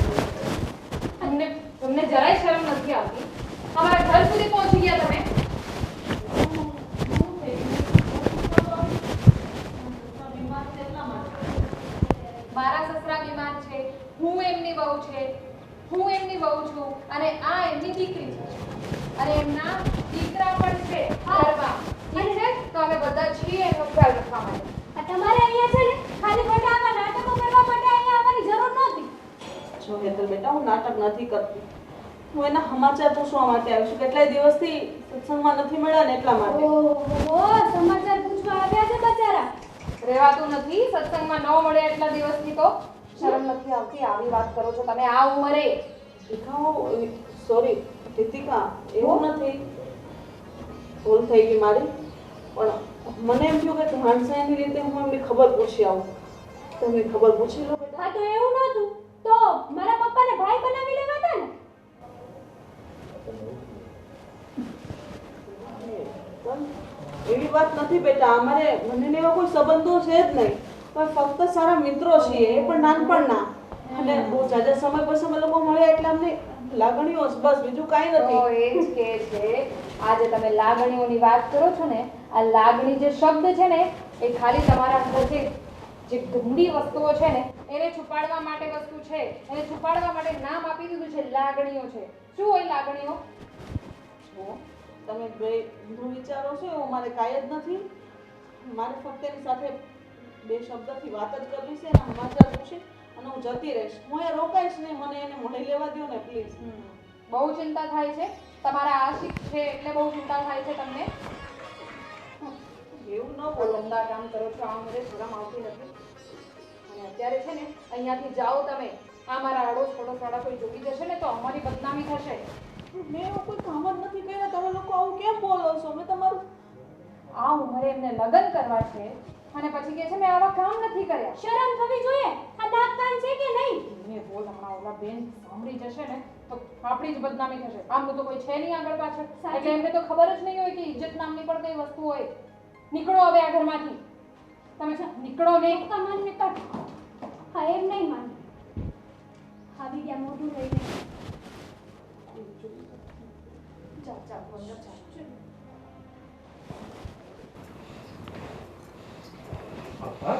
[SPEAKER 1] તમને જરાય શરમ નથી આવતી? અમારા ઘર સુધી પહોંચી ગયા તમે. મારા સસરા બીમાર છે, હું એમની વહુ છે, હું એમની વહુ છું અને આ એમની દીકરી છે અને એમના દીકરા પણ છે ઘરમાં. ઠીક છે? તો અમે બધા છીએ એનો ખ્યાલ રાખવા માટે.
[SPEAKER 5] આ તમારે અહીંયા છે ને ખાલી ખોટા આવા નાટકો કરવા માટે અહીંયા આવવાની જરૂર નહોતી.
[SPEAKER 4] જો હેતલ બેટા, હું નાટક નથી કરતી. હું એના સમાચાર પૂછવા માટે આવી છું. કેટલાય દિવસથી સત્સંગમાં નથી મળ્યા ને એટલા માટે.
[SPEAKER 5] ઓહો સમાચાર પૂછવા આવ્યા છે બચારા.
[SPEAKER 1] રહેવાતું નથી સત્સંગમાં ન મળે એટલા દિવસથી. તો શરમ નથી આવતી? આવી વાત કરો છો તમે આ ઉંમરે?
[SPEAKER 4] સોરી રિતિકા, એવું નથી. ભૂલ થઈ ગઈ મારી. પણ મને એમ થયું કે માણસાઈની રીતે હું એમની ખબર પૂછી આવું. તમને ખબર પૂછી લો બેટા.
[SPEAKER 5] હા તો એવું નહોતું તો મારા પપ્પાને ભાઈ બનાવી લેવાતા ને.
[SPEAKER 4] પણ એવી વાત નથી બેટા. અમારે બંનેને એવા કોઈ સંબંધો છે જ નહીં. પણ ફક્ત સારા મિત્રો છીએ, એ પણ નાનપણના. અને બહુ જાજા સમય પછી અમે લોકો મળ્યા એટલે અમને લાગણીઓ જ બસ, બીજું કાંઈ
[SPEAKER 1] તો
[SPEAKER 4] નથી.
[SPEAKER 1] એ જ કે છે આજે તમે લાગણીઓની વાત કરો છો ને, આ લાગણી જે શબ્દ છે ને એ ખાલી તમારા અંદરથી જે ગંદી વસ્તુઓ છે ને એને છુપાડવા માટે વસ્તુ છે. એને છુપાડવા માટે નામ આપી દીધું છે લાગણીઓ છે. શું હોય લાગણીઓ?
[SPEAKER 4] જો, તમે બે ઊંધું વિચારો છો એવું મારે કાંઈ જ નથી. મારે ફક્ત એની સાથે બે શબ્દથી વાત જ કરવી છે, એના સમાચાર પૂછી અને હું જતી રહીશ. હું એ રોકાઈશ નહીં. મને એને મળી લેવા દો ને પ્લીઝ.
[SPEAKER 1] બહુ ચિંતા થાય છે તમારા આશિક છે એટલે બહુ ચિંતા થાય છે તમને.
[SPEAKER 4] એવું ન
[SPEAKER 1] બહુ
[SPEAKER 4] બોલો.
[SPEAKER 1] ગંદા કામ કરો છો. આ મને શરમ આવતી નથી. અને અત્યારે છે ને અહીંયાથી જાઓ તમે. આ મારા અડોશ પડોશવાળા કોઈ જોઈ જશે ને તો અમારી બદનામી થશે.
[SPEAKER 4] મેં એવું કોઈ કામ જ નથી કર્યા. તમે લોકો આવું કેમ બોલો છો? મેં તમારું
[SPEAKER 1] આ ઉંમરે એમને લગ્ન કરવા છે અને પછી કહે છે મેં આવા કામ નથી કર્યા.
[SPEAKER 5] શરમ થવી જોઈએ. આ નાક કાન છે કે નહીં?
[SPEAKER 1] મેં બોલ હમણાં ઓલા બેન સાંભળી જશે ને તો આપણી જ બદનામી થશે. આમનું તો કોઈ છે નહીં આગળ પાછળ. એટલે એમને તો ખબર જ નહીં હોય કે ઇજ્જત નામની પણ કઈ વસ્તુ હોય. નીકળો હવે આ ઘરમાંથી. તમે નીકળો નહીં.
[SPEAKER 5] તમારે નીકળ. હા એમ નહીં માને. આવી ગયા મોઢું લઈને.
[SPEAKER 1] ચાલ ચાલ અંદર ચાલ.
[SPEAKER 2] પપ્પા,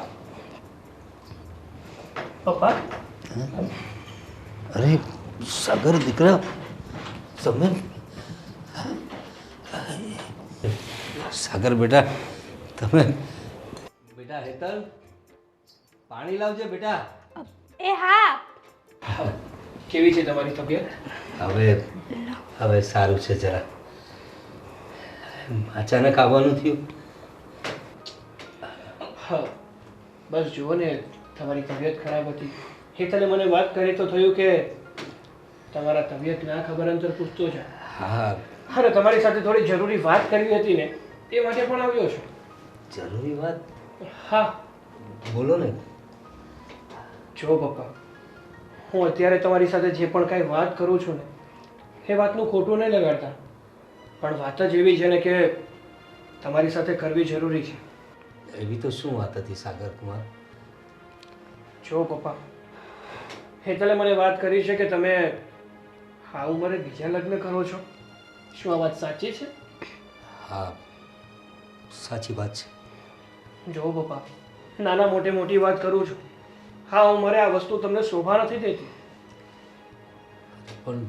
[SPEAKER 2] પપ્પા,
[SPEAKER 3] અરે સાગર દીકરા, તમે સાગર બેટા, તમે બેટા હેતલ પાણી લાવજે બેટા.
[SPEAKER 5] એ હા.
[SPEAKER 6] કેવી છે તમારી તબિયત?
[SPEAKER 3] હવે સારું છે જરા. અચાનક આવવાનું થયું?
[SPEAKER 6] હા બસ જુઓ ને, તમારી તબિયત ખરાબ હતી. હેતલે મને વાત કરી તો થયું કે તમારા તબિયતના ખબર અંતર પૂછતો છે.
[SPEAKER 3] હા.
[SPEAKER 6] અરે તમારી સાથે થોડી જરૂરી વાત કરવી હતી ને એ માટે પણ આવ્યો છું.
[SPEAKER 3] જરૂરી વાત?
[SPEAKER 6] હા
[SPEAKER 3] બોલો ને.
[SPEAKER 6] જો પપ્પા, હું અત્યારે તમારી સાથે જે પણ કાંઈ વાત કરું છું ને એ વાતનું ખોટું નહીં લગાડતા, પણ વાત જ એવી છે ને કે તમારી સાથે કરવી જરૂરી છે.
[SPEAKER 3] એવી તો શું વાત હતી સાગર કુમાર?
[SPEAKER 6] જો પપ્પા, હેતલે મને વાત કરી છે કે તમે આ ઉંમરે બીજા લગ્ન કરો છો. શું આ વાત સાચી છે?
[SPEAKER 3] હા, સાચી વાત છે.
[SPEAKER 6] જો પપ્પા, નાના મોટી વાત કરું છું. હા ઉંમરે આ વસ્તુ તમને શોભા નથી દેતી.
[SPEAKER 3] પણ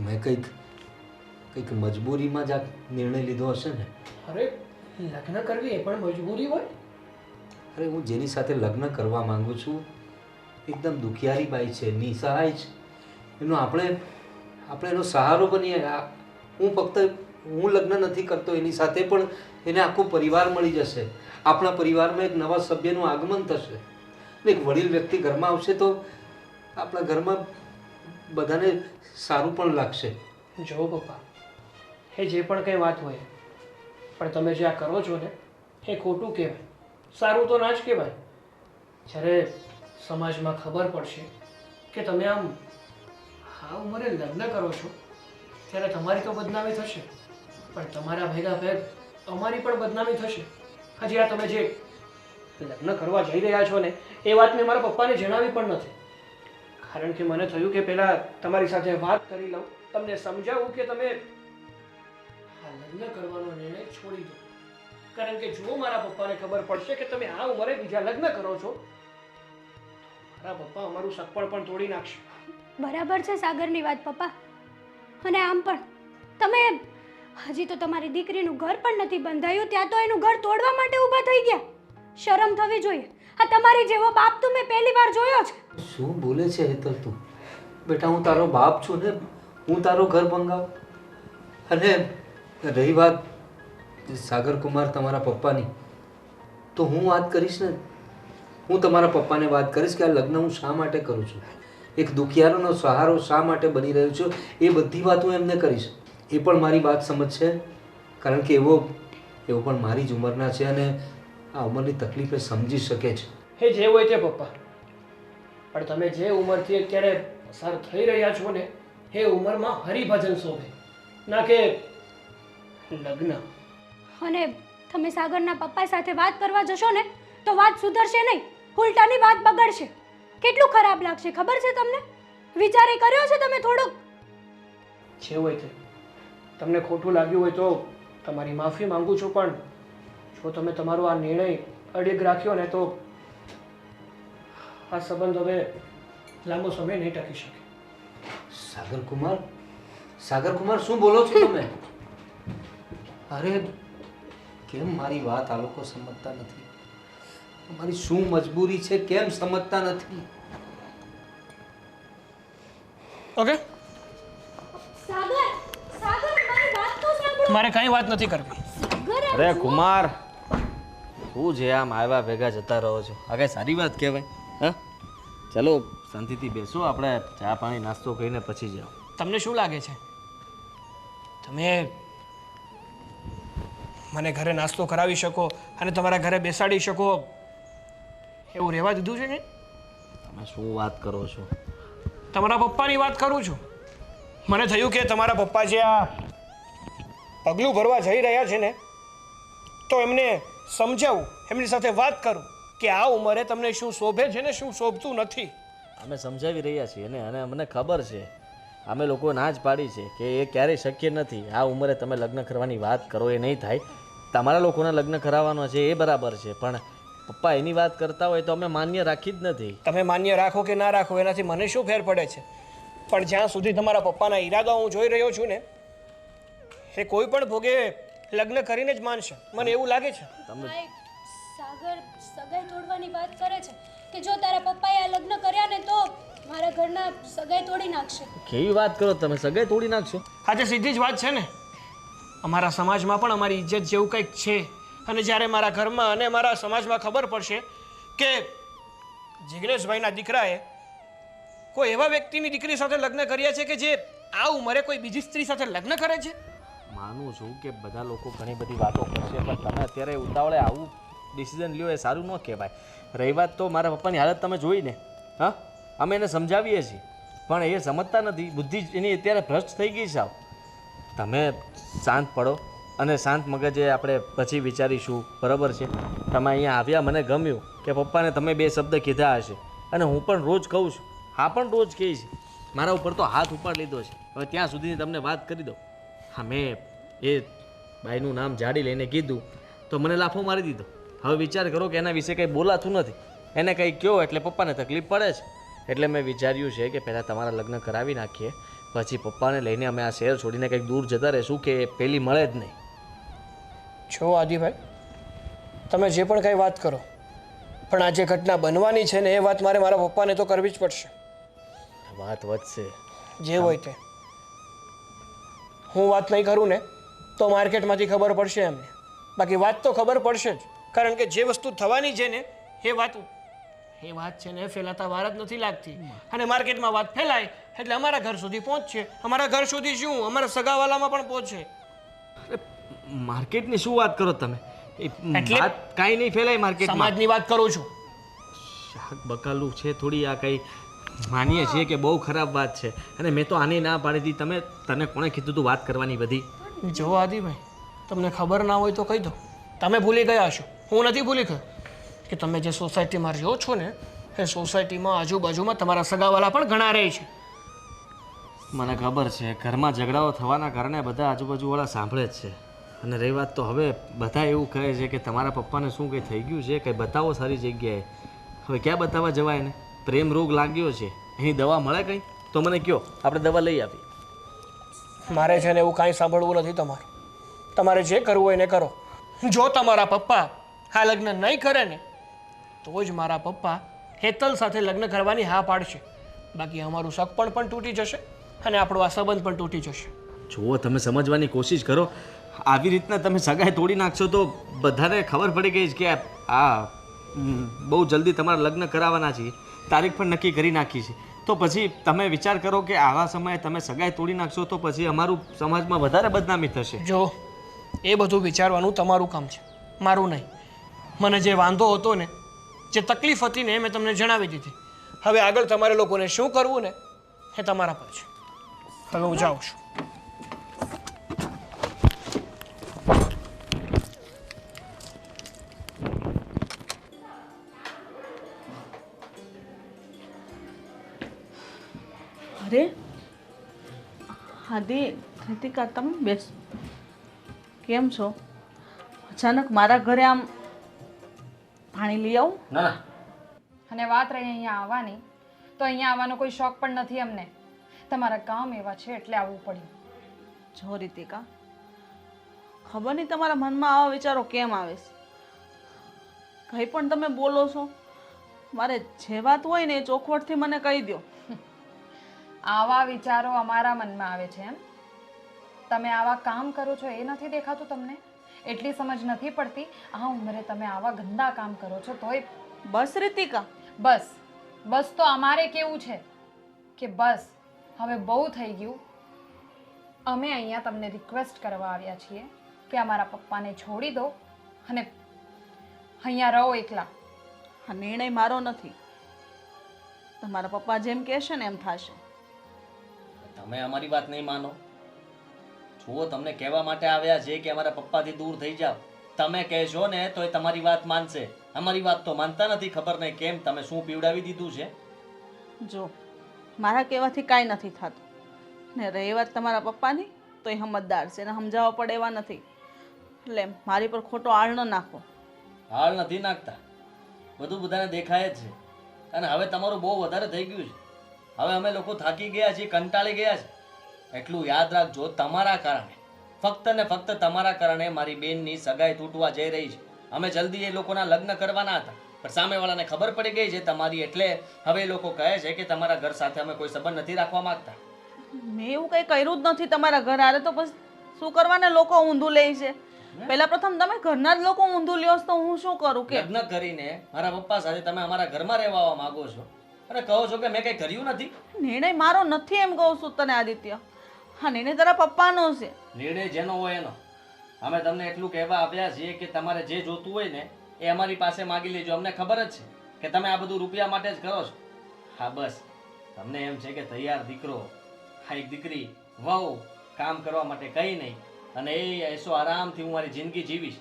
[SPEAKER 3] મેં કંઈક મજબૂરીમાં જ આ નિર્ણય લીધો હશે ને.
[SPEAKER 6] અરે લગ્ન કરવી એ પણ મજબૂરી હોય?
[SPEAKER 3] અરે હું જેની સાથે લગ્ન કરવા માંગુ છું એકદમ દુખિયારી બાઈ છે, નિસહાય છે. આપણે એનો સહારો બનીએ. હું લગ્ન નથી કરતો એની સાથે, પણ એને આખો પરિવાર મળી જશે. આપણા પરિવારમાં એક નવા સભ્યનું આગમન થશે. એક વડીલ વ્યક્તિ ઘરમાં આવશે તો આપણા ઘરમાં બધાને સારું પણ લાગશે.
[SPEAKER 6] જો પપ્પા, એ જે પણ કંઈ વાત હોય, પણ તમે જે આ કરો છો ને એ ખોટું કહેવાય, સારું તો ના જ કહેવાય. જ્યારે સમાજમાં ખબર પડશે કે તમે આમ આ ઉંમરે લગ્ન કરો છો ત્યારે તમારી તો બદનામી થશે, પણ તમારા ભેગા ભેગ અમારી પણ બદનામી થશે. હજી આ તમે જે લગ્ન કરવા જઈ રહ્યા છો ને એ વાત મેં મારા પપ્પાને જણાવી પણ નથી, કારણ કે મને થયું કે પહેલાં તમારી સાથે વાત કરી લઉં, તમને સમજાવું કે તમે આ લગ્ન કરવાનો નિર્ણય છોડી દો. કારણ કે જો મારા પપ્પાને ખબર પડશે કે તમે આ ઉંમરે બીજા લગ્ન કરો છો, મારા પપ્પા અમારું સગપણ પણ તોડી નાખશે.
[SPEAKER 5] બરાબર છે સાગરની વાત પપ્પા. અને આમ પણ તમે હજી તો તમારી દીકરીનું ઘર પણ નથી બંધાયું, ત્યાં તો એનું ઘર તોડવા માટે ઊભા થઈ ગયા. શરમ થવી જોઈએ. આ તમારી જેવો બાપ તો મેં પહેલી વાર જોયો છે.
[SPEAKER 3] શું બોલે છે હેતલ તું? બેટા, હું તારો બાપ છું ને, હું તારો ઘર ભંગાવ? અને રહી વાત સાગર કુમાર તમારા પપ્પાની, તો હું વાત કરીશ ને. હું તમારા પપ્પાને વાત કરીશ કે આ લગ્ન હું શા માટે કરું છું, એક દુખિયારોનો સહારો શા માટે બની રહ્યો છું, એ બધી વાત હું એમને કરીશ. એ પણ મારી વાત સમજશે, કારણ કે એવો પણ મારી જ ઉંમરના છે અને આ ઉંમરની તકલીફ એ સમજી શકે છે.
[SPEAKER 6] એ જે હોય તે પપ્પા, પણ તમે જે ઉંમરથી અત્યારે પસાર થઈ રહ્યા છો ને એ ઉંમરમાં હરિભજન શોભે, ના કે લગ્ન.
[SPEAKER 5] અને તમે સાગરના પપ્પા સાથે વાત કરવા જશો ને તો વાત સુધરશે નહીં, ઉલટાની વાત બગડશે. કેટલું ખરાબ લાગશે ખબર છે તમને? વિચારે કર્યો છે તમે થોડુંક?
[SPEAKER 6] જે હોય તે, તમને ખોટું લાગ્યું હોય તો તમારી માફી માંગુ છું, પણ જો તમે તમારો આ નિર્ણય અડગ રાખ્યો ને તો આ સંબંધ હવે લાંબો સમય નહીં ટકી શકે.
[SPEAKER 3] સાગર કુમાર શું બોલો છો તમે? અરે કેમ મારી વાત આ લોકો સમજતા નથી? મારી શું મજબૂરી છે, કેમ સમજતા નથી?
[SPEAKER 6] ઓકે,
[SPEAKER 5] સાગર મારી વાત તો સાંભળો.
[SPEAKER 6] મારે કઈ વાત નથી કરવી.
[SPEAKER 5] સાગર
[SPEAKER 2] અરે કુમાર, શું છે આમ આવ્યા ભેગા જતા રહો છો? આ કઈ સારી વાત કહેવાય? હા, ચલો શાંતિથી બેસો, આપણે ચા પાણી નાસ્તો કરીને પછી જાઓ.
[SPEAKER 6] તમને શું લાગે છે તમે મને ઘરે નાસ્તો કરાવી શકો અને તમારા ઘરે બેસાડી શકો એવું રહેવા દીધું છે કે?
[SPEAKER 2] તમે શું વાત કરો છો?
[SPEAKER 6] તમારા પપ્પાની વાત કરું છું. મને થયું કે તમારા પપ્પા જે આ પગલું ભરવા જઈ રહ્યા છે ને તો એમને સમજાવું, એમની સાથે વાત કરું કે આ ઉંમરે તમને શું શોભે છે ને શું શોભતું નથી.
[SPEAKER 2] અમે સમજાવી રહ્યા છીએ ને, અને અમને ખબર છે, અમે લોકો ના જ પાડી છે કે એ ક્યારેય શક્ય નથી. આ ઉંમરે તમે લગ્ન કરવાની વાત કરો એ નહીં થાય. તમારા લોકોના લગ્ન કરાવવાનો છે એ બરાબર છે, પણ પપ્પા એની વાત કરતા હોય તો અમે માન્ય રાખી જ નથી.
[SPEAKER 6] તમે માન્ય રાખો કે ના રાખો એનાથી મને શું ફેર પડે છે, પણ જ્યાં સુધી તમારા પપ્પાના ઈરાદા હું જોઈ રહ્યો છું ને એ કોઈ પણ ભોગે લગ્ન કરીને જ માનશે, મને એવું લાગે છે.
[SPEAKER 5] સાગર સગાઈ તોડવાની વાત કરે છે કે જો તારા પપ્પાએ આ લગ્ન કર્યા ને તો મારા ઘરના સગાઈ તોડી નાખશે.
[SPEAKER 2] કેવી વાત કરો તમે? સગાઈ તોડી નાખશો?
[SPEAKER 6] આજે સીધી જ વાત છે ને, અમારા સમાજમાં પણ અમારી ઇજ્જત જેવું કંઈક છે, અને જ્યારે મારા ઘરમાં અને મારા સમાજમાં ખબર પડશે કે જિગ્નેશભાઈના દીકરાએ કોઈ એવા વ્યક્તિની દીકરી સાથે લગ્ન કર્યા છે કે જે આ ઉંમરે કોઈ બીજી સ્ત્રી સાથે લગ્ન કરે છે.
[SPEAKER 2] માનું છું કે બધા લોકો ઘણી બધી વાતો કરશે, પણ તમે અત્યારે ઉતાવળે આવું ડિસિઝન લ્યો એ સારું ન કહેવાય. રહી વાત તો મારા પપ્પાની હાલત તમે જોઈને, હા, અમે એને સમજાવીએ છીએ પણ એ સમજતા નથી, બુદ્ધિ એની અત્યારે ભ્રષ્ટ થઈ ગઈ છે. તમે શાંત પડો, અને શાંત મગજે આપણે પછી વિચારીશું, બરાબર છે? તમે અહીંયા આવ્યા, મને ગમ્યું કે પપ્પાને તમે બે શબ્દ કીધા હશે, અને હું પણ રોજ કહું છું, હા પણ રોજ કહે છે. મારા ઉપર તો હાથ ઉપાડ લીધો છે. હવે ત્યાં સુધીની તમને વાત કરી દઉં. હા, મેં એ બાઈનું નામ જાડી લઈને કીધું તો મને લાફો મારી દીધો. હવે વિચાર કરો કે એના વિશે કંઈ બોલાતું નથી. એને કંઈ કહો એટલે પપ્પાને તકલીફ પડે છે. એટલે મેં વિચાર્યું છે કે પહેલાં તમારા લગ્ન કરાવી નાખીએ, પછી પપ્પાને લઈને અમે આ શહેર છોડીને કંઈક દૂર જતા રહીશું કે પેલી મળે જ નહીં.
[SPEAKER 6] છો આદિભાઈ, તમે જે પણ કંઈ વાત કરો, પણ આ જે ઘટના બનવાની છે ને એ વાત મારે મારા પપ્પાને તો કરવી જ પડશે.
[SPEAKER 2] વાત વધશે.
[SPEAKER 6] જે હોય તે. હું વાત નહીં કરું ને તો માર્કેટમાંથી ખબર પડશે એમને. બાકી વાત તો ખબર પડશે જ, કારણ કે જે વસ્તુ થવાની છે ને એ વાત છે ને ફેલાતા વાર જ નથી લાગતી. અને માર્કેટમાં વાત ફેલાય એટલે અમારા ઘર સુધી પહોંચશે. અમારા ઘર સુધી શું, અમારા સગાવાલામાં પણ પહોંચશે.
[SPEAKER 2] માર્કેટની શું વાત કરો તમે?
[SPEAKER 6] એટલે
[SPEAKER 2] વાત કાંઈ નહીં ફેલાય માર્કેટમાં.
[SPEAKER 6] સમાજની વાત કરું છું.
[SPEAKER 2] શાક બકાલું છે થોડી, આ કંઈ માનીએ છીએ કે બહુ ખરાબ વાત છે, અને મેં તો આની ના પાડી હતી. તને કોણે કીધું તું વાત કરવાની બધી?
[SPEAKER 6] જો આદિભાઈ, તમને ખબર ના હોય તો કહી દો. તમે ભૂલી ગયા છો, હું નથી ભૂલી ગયો કે તમે જે સોસાયટીમાં રહ્યો છો ને એ સોસાયટીમાં આજુબાજુમાં તમારા સગાવાલા પણ ઘણા રહે છે.
[SPEAKER 2] મને ખબર છે, ઘરમાં ઝઘડાઓ થવાના કારણે બધા આજુબાજુવાળા સાંભળે જ છે. અને રહી વાત તો હવે બધા એવું કહે છે કે તમારા પપ્પાને શું કંઈ થઈ ગયું છે, કંઈ બતાવો સારી જગ્યાએ. હવે ક્યાં બતાવવા જવાય ને? પ્રેમ રોગ લાગ્યો છે, એની દવા મળે કંઈ તો મને કહો, આપણે દવા લઈ આપીએ.
[SPEAKER 6] મારે છે ને એવું કાંઈ સાંભળવું નથી તમારું. તમારે જે કરવું હોય એને કરો. જો તમારા પપ્પા આ લગ્ન નહીં કરે ને તો જ મારા પપ્પા હેતલ સાથે લગ્ન કરવાની હા પાડશે. બાકી અમારું સગપણ પણ તૂટી જશે અને આપણો આ સંબંધ પણ તૂટી જશે.
[SPEAKER 2] જુઓ, તમે સમજવાની કોશિશ કરો. આવી રીતના તમે સગાઈ તોડી નાખશો તો બધાને ખબર પડી ગઈ છે કે આ બહુ જલ્દી તમારા લગ્ન કરાવવાના છીએ, તારીખ પણ નક્કી કરી નાખી છે. તો પછી તમે વિચાર કરો કે આવા સમયે તમે સગાઈ તોડી નાખશો તો પછી અમારું સમાજમાં વધારે બદનામી થશે.
[SPEAKER 6] જો એ બધું વિચારવાનું તમારું કામ છે, મારું નહીં. મને જે વાંધો હતો ને, જે તકલીફ હતી ને એ મેં તમને જણાવી દીધી. હવે આગળ તમારે લોકોને શું કરવું ને એ તમારા પર છે. હવે હું જાઉં છું.
[SPEAKER 4] અરે હાદી, કૃતિકા, તમે બેસો. કેમ છો? અચાનક મારા ઘરે આમ પાણી લઈ આવું?
[SPEAKER 2] ના ના,
[SPEAKER 1] અને વાત રહી અહીંયા આવવાની, તો અહીંયા આવવાનો કોઈ શોખ પણ નથી અમને. તમારા કામ એવા છે એટલે આવવું પડ્યું.
[SPEAKER 4] જો રીતિકા, ખબર નહીં તમારા મનમાં આવા વિચારો કેમ આવે છે. કંઈ પણ તમે બોલો છો, મારે જે વાત હોય ને એ ચોખવટથી મને કહી દો.
[SPEAKER 1] આવા વિચારો અમારા મનમાં આવે છે એમ? તમે આવા કામ કરો છો એ નથી દેખાતું તમને? એટલી સમજ નથી પડતી? આ ઉંમરે તમે આવા ગંદા કામ કરો છો તોય?
[SPEAKER 4] બસ રીતિકા,
[SPEAKER 1] બસ બસ તો અમારે કેવું છે કે બસ હવે બહુ થઈ ગયું. અમે અહીંયા તમને રિક્વેસ્ટ કરવા આવ્યા છીએ કે અમારા પપ્પાને છોડી દો અને અહીંયા રહો એકલા.
[SPEAKER 4] આ નિર્ણય મારો નથી. તમારા પપ્પા જેમ કહેશે ને એમ થશે.
[SPEAKER 2] તમે અમારી વાત નહીં માનો. જુઓ, તમને કહેવા માટે આવ્યા છે કે અમારા પપ્પાથી દૂર થઈ જાઓ. તમે કહેશો ને તો એ તમારી વાત માનશે, અમારી વાત તો માનતા નથી. ખબર નહીં કેમ, તમે શું પીવડાવી દીધું છે?
[SPEAKER 4] જો મારા કહેવાથી કાંઈ નથી થતું ને રહી વાત તમારા પપ્પાની, તો એ સમજદાર છે એને સમજાવવા પડે એવા નથી. એટલે મારી પર ખોટો આળ ન નાખો.
[SPEAKER 2] હાલ નથી નાખતા, બધું બધાને દેખાય જ છે. અને હવે તમારું બહુ વધારે થઈ ગયું છે. હવે અમે લોકો થાકી ગયા છીએ, કંટાળી ગયા છે. એટલું યાદ રાખજો, તમારા કારણે, ફક્ત ને ફક્ત તમારા કારણે મારી બેનની સગાઈ તૂટવા જઈ રહી છે. અમે જલ્દી એ લોકોના લગ્ન કરવાના હતા, પણ સામેવાળાને ખબર પડી ગઈ છે તમારી, એટલે હવે એ લોકો કહે છે કે તમારા ઘર સાથે અમે કોઈ સંબંધ નથી રાખવા માંગતા.
[SPEAKER 4] મેં એવું કંઈ કર્યું જ નથી તમારા ઘર આરે. તો પછી શું કરવાને લોકો ઊંધું લે છે? પહેલા પ્રથમ તમે ઘરના જ લોકો ઊંધું લ્યો છો તો હું શું કરું? કે
[SPEAKER 2] લગ્ન કરીને મારા પપ્પા સાથે તમે અમારા ઘરમાં રહેવા માંગો છો અને કહો છો કે મેં કંઈ કર્યું નથી.
[SPEAKER 4] નિર્ણય મારો નથી એમ કહું છું તને આદિત્ય. હા, નિર્ણય તારા પપ્પાનો છે.
[SPEAKER 2] નિર્ણય જેનો હોય એનો. અમે તમને એટલું કહેવા આવ્યા છીએ કે તમારે જે જોતું હોય ને એ અમારી પાસે માગી લેજો. અમને ખબર જ છે કે તમે આ બધું રૂપિયા માટે જ કરો છો. હા, બસ તમને એમ છે કે તૈયાર દીકરો, હા એક દીકરી, વહુ, કામ કરવા માટે કંઈ નહીં, અને એ એસો આરામથી હું મારી જિંદગી જીવીશ.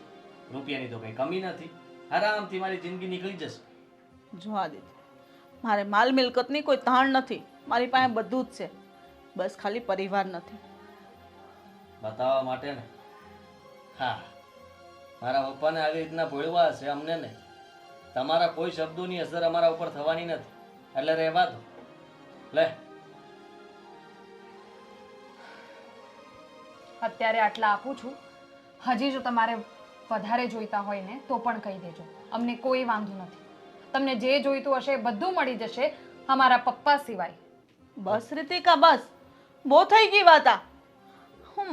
[SPEAKER 2] રૂપિયાની તો કંઈ કમી નથી. આરામથી મારી જિંદગી નીકળી જશે.
[SPEAKER 4] જો આદિત્ય, મારે માલ મિલકતની કોઈ તાણ નથી. મારી પાસે બધું જ છે, બસ ખાલી પરિવાર નથી.
[SPEAKER 2] બતાવવા માટે ને. હા, મારા પપ્પાને આવી રીતના ભોળવા હશે, અમને નહીં. તમારા કોઈ શબ્દોની અસર અમારા ઉપર થવાની નથી, એટલે રહેવા દો. લે,
[SPEAKER 1] અત્યારે આટલા આપું છું. હજી જો તમારે વધારે જોઈતા હોય ને તો પણ કહી દેજો, અમને કોઈ વાંધો નથી. તમને જે જોઈતું હશે એ બધું મળી જશે, અમારા પપ્પા સિવાય.
[SPEAKER 4] બસ રીતિકા, બસ બહુ થઈ ગઈ વાત આ.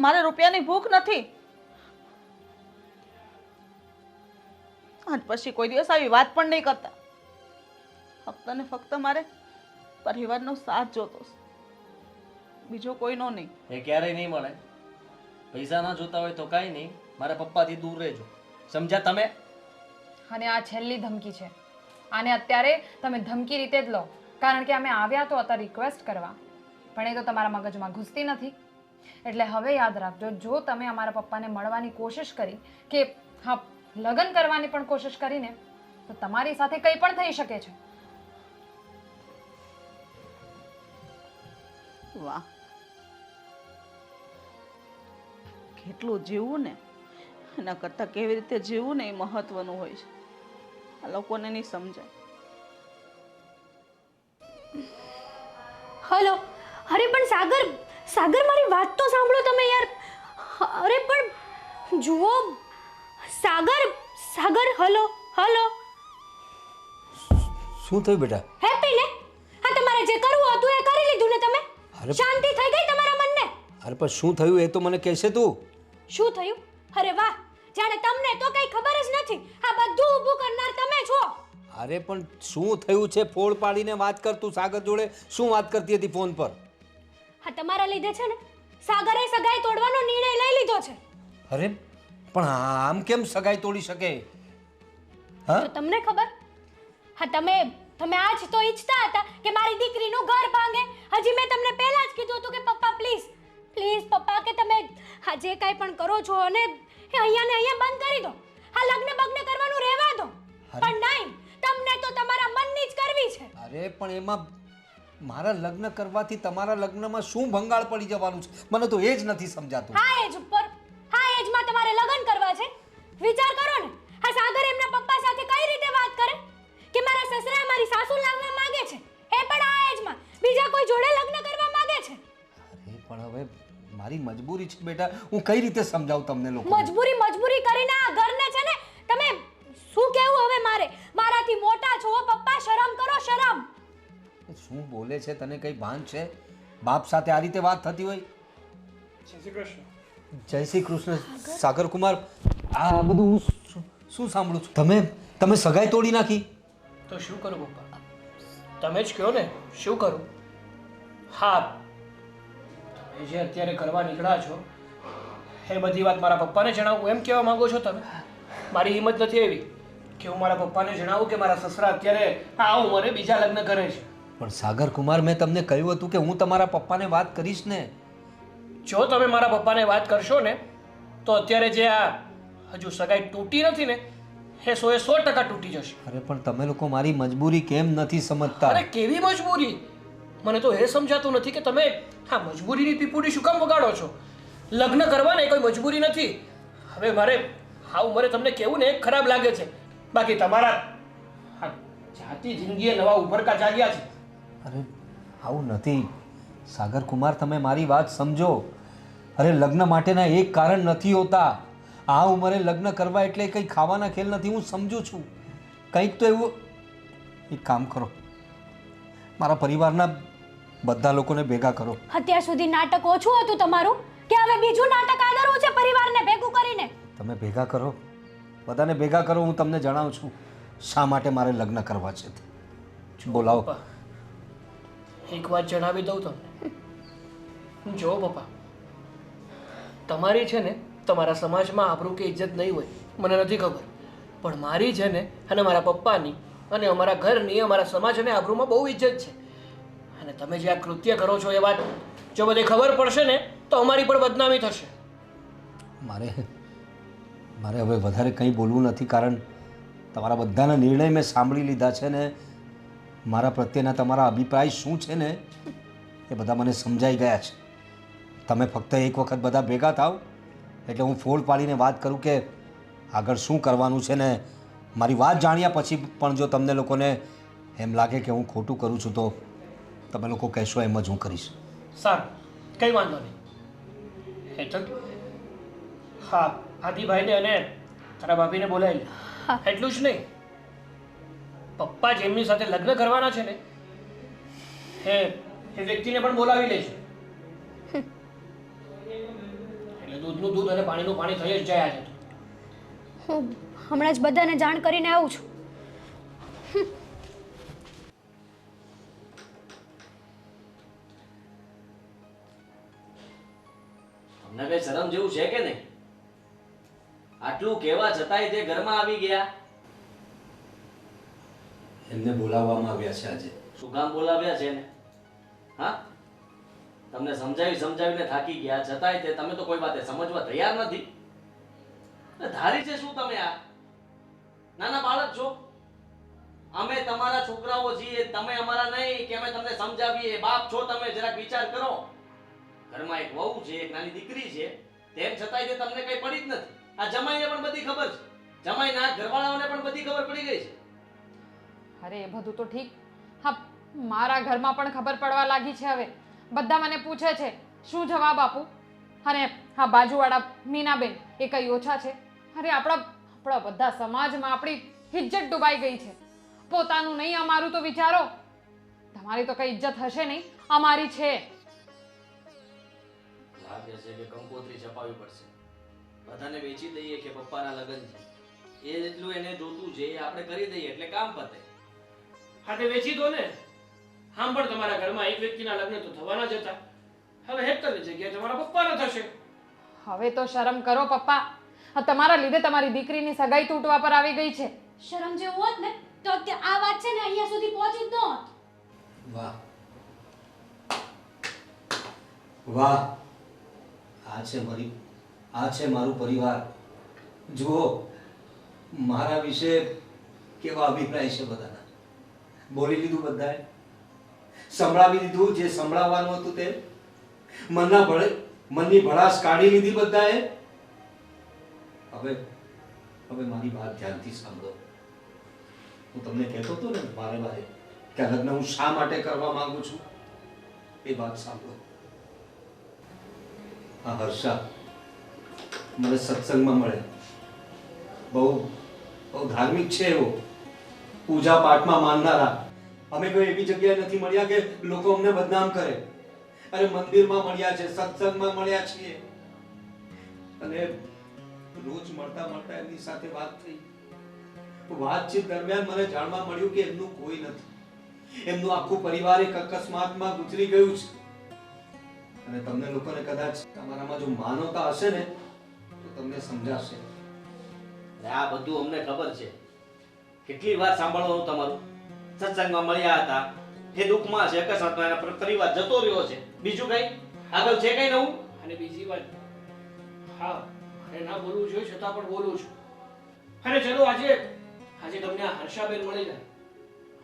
[SPEAKER 4] મારે રૂપિયાની ભૂખ નથી. આજ પછી કોઈ દિવસ આવી વાત પણ નહીં કરતા. ફક્ત ને ફક્ત મારે પરિવારનો સાથ જોતો છે, બીજો કોઈનો નહીં.
[SPEAKER 2] એ ક્યારેય નહીં મળે. પૈસા ના જોતા હોય તો કાંઈ નહીં, મારા પપ્પાથી દૂર રહેજો. સમજ્યા તમે?
[SPEAKER 1] અને આ છેલ્લી ધમકી છે. આને અત્યારે તમે ધમકી રીતે જ લો, કારણ કે અમે આવ્યા તો હતા રિક્વેસ્ટ કરવા, પણ એ તો તમારા મગજમાં ઘૂસતી નથી. એટલે હવે યાદ રાખજો, જો તમે અમારા પપ્પાને મળવાની કોશિશ કરી કે હા લગ્ન કરવાની પણ કોશિશ કરીને, તો તમારી સાથે કંઈ પણ થઈ શકે છે.
[SPEAKER 4] વાહ, કેટલું જીવવું ને એના કરતાં કેવી રીતે જીવવું ને એ મહત્વનું હોય છે. આ લોકોને નહીં સમજાય.
[SPEAKER 5] હલો, અરે પણ સાગર, સાગર મારી વાત તો સાંભળો તમે યાર. અરે પણ જુઓ સાગર, સાગર, હલો હલો.
[SPEAKER 3] શું થયું બેટા?
[SPEAKER 5] હેપી ને? હા, તમારે જે કરવું હતું એ કરી લીધું ને તમે?
[SPEAKER 3] અરે
[SPEAKER 5] શાંતિ થઈ ગઈ તમારા મનને?
[SPEAKER 3] અરે પણ શું થયું એ તો મને કહેશે તું.
[SPEAKER 5] શું થયું? અરે વાહ, જાણે તમને તો કઈ ખબર જ નથી. આ બધું ઊભું કરનાર તમે છો.
[SPEAKER 3] અરે પણ શું થયું છે? ફોડ પાડીને વાત કર. તું સાગર જોડે શું વાત કરતી હતી ફોન પર?
[SPEAKER 5] હા, તમારા લીધે છે ને સાગરે સગાઈ તોડવાનો નિર્ણય લઈ લીધો છે.
[SPEAKER 3] અરે પણ આમ કેમ સગાઈ તોડી શકે? હા,
[SPEAKER 5] તો તમને ખબર? હા, તમે આજ તો ઈચ્છતા હતા કે મારી દીકરીનું ઘર ભાંગે. હજી મેં તમને પહેલા જ કીધું હતું કે પપ્પા પ્લીઝ પ્લીઝ પપ્પા, કે તમે હા જે કાંઈ પણ કરો છો અને એ અહીંયા ને અહીંયા બંધ કરી દો. હા, લગ્ન બગ્ન કરવાનું રહેવા દો. પણ નહીં, તમને તો તમારા મનની જ કરવી છે.
[SPEAKER 3] અરે પણ એમાં મારા લગ્ન કરવાથી તમારા લગ્નમાં શું ભંગાળ પડી જવાનું છે? મને તો એ જ નથી સમજાતું.
[SPEAKER 5] હા એજ ઉપર, હા એજમાં તમારે લગ્ન કરવા છે. વિચાર કરો ને, આ સાગર એમના પપ્પા સાથે કઈ રીતે વાત કરે કે મારા સસરા મારી સાસુ લાવવા માંગે છે, એ પણ આ એજમાં બીજા કોઈ જોડે લગ્ન કરવા માંગે છે.
[SPEAKER 3] અરે પણ હવે મારી મજબૂરી છે બેટા, હું કઈ રીતે સમજાવું તમને લોકો?
[SPEAKER 5] મજબૂરી કરીને આ ઘરને છે ને તમે શું કહેવું હવે મારે? મારાથી મોટા છો પપ્પા, શરમ કરો, શરમ.
[SPEAKER 3] શું બોલે છે? તને કઈ ભાન છે? બાપ સાથે આ રીતે વાત થતી હોય?
[SPEAKER 6] જય શ્રી કૃષ્ણ.
[SPEAKER 3] જય શ્રી કૃષ્ણ. સાગર કુમાર, આ બધું હું શું સાંભળું છું? તમે સગાઈ તોડી નાખી?
[SPEAKER 6] તો શું કરું પપ્પા? તમે જ કહો ને શું કરું? હા, તમે જે અત્યારે કરવા નીકળ્યા છો એ બધી વાત મારા પપ્પાને જણાવું એમ કહેવા માંગો છો તમે? મારી હિંમત નથી એવી કે હું મારા પપ્પાને જણાવું કે મારા સસરા અત્યારે આ ઉંમરે બીજા લગ્ન કરે છે.
[SPEAKER 3] પણ સાગર કુમાર, મેં તમને કહ્યું હતું કે હું તમારા પપ્પાને વાત કરીશ ને.
[SPEAKER 6] જો તમે મારા પપ્પાને વાત કરશો ને તો અત્યારે જે આ હજુ સગાઈ તૂટી નથી ને એ 100% તૂટી જશે.
[SPEAKER 3] અરે પણ તમે લોકો મારી મજબૂરી કેમ નથી સમજતા?
[SPEAKER 6] અરે કેવી મજબૂરી? મને તો એ સમજાતું નથી કે તમે આ મજબૂરીની પીપુડી શું કામ વગાડો છો? લગ્ન કરવાને કોઈ મજબૂરી નથી. હવે મારે આ ઉંમરે તમને કેવું ને ખરાબ લાગે છે, બાકી તમારા આ જાતિ જિંદગીએ નવા ઉભરકા જાગ્યા છે.
[SPEAKER 3] અરે આવું નથી સાગર કુમાર, તમે મારી વાત સમજો. અરે લગ્ન માટેના એક કારણ નથી હોતા. આ ઉંમરે લગ્ન કરવા એટલે કંઈ ખાવાના ખેલ નથી. હું સમજુ છું. કંઈક તો એવું, એક કામ કરો, મારા પરિવારના બધા લોકોને ભેગા કરો.
[SPEAKER 5] અત્યાર સુધી નાટક ઓછું હતું તમારું કે હવે બીજું નાટક આદરવું છે પરિવારને ભેગું કરીને?
[SPEAKER 3] તમે ભેગા કરો, બધાને ભેગા કરો. હું તમને જણાવું છું શા માટે મારે લગ્ન કરવા છે. બોલાવો.
[SPEAKER 6] પપ્પા, એક વાત જણાવી દઉં તમને. જો પપ્પા, તમારી છે ને તમારા સમાજમાં આબરૂ કે ઇજ્જત નહીં હોય મને નથી ખબર, પણ મારી છે ને અને મારા પપ્પાની અને અમારા ઘરની, અમારા સમાજ અને આબરૂમાં બહુ ઇજ્જત છે. અને તમે જે આ કૃત્ય કરો છો એ વાત જો બધે ખબર પડશે ને તો અમારી પણ બદનામી થશે.
[SPEAKER 3] મારે હવે વધારે કંઈ બોલવું નથી, કારણ તમારા બધાના નિર્ણય મેં સાંભળી લીધા છે ને મારા પ્રત્યેના તમારા અભિપ્રાય શું છે ને એ બધા મને સમજાઈ ગયા છે. તમે ફક્ત એક વખત બધા ભેગા થાવ એટલે હું ફોડ પાડીને વાત કરું કે આગળ શું કરવાનું છે ને મારી વાત જાણ્યા પછી પણ જો તમને લોકોને એમ લાગે કે હું ખોટું કરું છું તો તમે લોકો કહેશો એમ જ હું કરીશ.
[SPEAKER 6] સારું, કંઈ વાંધો નહીં. હેતલ, હા, આદિભાઈને અને તારા ભાભીને બોલાવી લે. એટલું જ નહીં, પપ્પા જેમની સાથે લગ્ન કરવાના છે ને એ વ્યક્તિને પણ બોલાવી લેજો. એટલે દૂધનું દૂધ અને પાણીનું પાણી થઈ જ જાય આજે.
[SPEAKER 5] હું હમણાં જ બધાને જાણ કરીને આવું છું.
[SPEAKER 2] તમને કઈ શરમ જેવું છે કે નહીં? આટલું કહેવા છતાંય તે ઘરમાં આવી ગયા.
[SPEAKER 3] એમને બોલાવવામાં આવ્યા છે આજે.
[SPEAKER 2] શું કામ બોલાવ્યા છે ને? હા, તમને સમજાવીને થાકી ગયા છતાંય તે તમે તો કોઈ વાતે સમજવા તૈયાર નથી. ધારી છે શું તમે? આ નાના બાળક છો. અમે તમારા છોકરાઓ છીએ, તમે અમારા નહીં કે અમે તમને સમજાવીએ. બાપ છો તમે, જરાક વિચાર કરો. ઘરમાં એક વહુ છે, એક નાની દીકરી છે, તેમ છતાંય તે તમને કઈ પડી જ નથી. આ જમાઈને પણ બધી ખબર છે, જમાઈના ઘરવાળાઓને પણ બધી ખબર પડી ગઈ છે.
[SPEAKER 1] અરે એ બધું તો ઠીક. હા, મારા ઘરમાં પણ ખબર પડવા લાગી છે હવે. બધા મને પૂછે છે શું જવાબ આપું. અને હા, બાજુવાળા મીનાબેન એ કઈ ઓછા છે? અરે આપણા બધા સમાજમાં આપણી ઇજ્જત ડૂબાઈ ગઈ છે. પોતાનું નહીં અમારું તો વિચારો. તમારી તો કઈ ઇજ્જત હશે નહીં, અમારી છે.
[SPEAKER 2] લાગે છે કે કંકોત્રી છપાવવી પડશે. બધાને વેચી દઈએ કે પપ્પાના લગ્ન છે, એ જેટલું એને જોતું છે એ આપણે કરી દઈએ એટલે કામ પતે.
[SPEAKER 6] હા, તે વેચી દો ને. આમ પણ તમારા ઘરમાં એક વ્યક્તિના લગ્ન તો થવાના જ હતા. હવે હેતલની જગ્યાએ તમારા પપ્પાના થશે.
[SPEAKER 1] હવે તો શરમ કરો પપ્પા. આ તમારા લીધે તમારી દીકરીની સગાઈ તૂટવા પર આવી ગઈ છે.
[SPEAKER 5] શરમ જેવું હોત ને તો આ વાત છે ને અહીંયા સુધી પહોંચી જ ન હોત.
[SPEAKER 3] વાહ વાહ, આ છે મારું પરિવાર. જુઓ મારા વિશે કેવા અભિપ્રાય છે બધાના. બોલી લીધું બધાએ, સંભળાવી દીધું જે સંભળાવવાનું હતું તે. મનની ભડાસ કાઢી લીધી બધાએ. હવે મારી વાત ધ્યાનથી સાંભળો. હું તમને કહેતો હતો ને વારે કે આ લગ્ન હું શા માટે કરવા માંગુ છું, એ વાત સાંભળો. આ હર્ષા મને સત્સંગમાં મળે. બહુ ધાર્મિક છે એવો, પૂજા પાઠમાં માનનારા. અમે કોઈ એવી જગ્યાએ નથી મળ્યા કે લોકો અમને બદનામ કરે. અરે મંદિરમાં મળ્યા છે, સત્સંગમાં મળ્યા છીએ. અને રોજ મળતા એમની સાથે વાત થઈ. વાતચીત દરમિયાન મને જાણવા મળ્યું કે એમનું કોઈ નથી. એમનું આખું પરિવાર એક અકસ્માતમાં ગુજરી ગયું છે. અને તમને લોકોને કદાચ તમારામાં જો માનવતા હશે ને તો તમને સમજાશે.
[SPEAKER 2] આ બધું અમને ખબર છે. કેટલી વાર સાંભળવાનું તમારું. સત્સંગમાં મળ્યા હતા, એ દુઃખમાં છે, અકસ્માતમાં એના પરિવાર જતો રહ્યો છે. બીજું કઈ આગળ છે કઈ નવું?
[SPEAKER 6] અને બીજી વાત, હા, મારે ના બોલવું જોઈએ છતાં પણ બોલું છું. અને ચલો આજે તમને આ હર્ષાબેન મળી જાય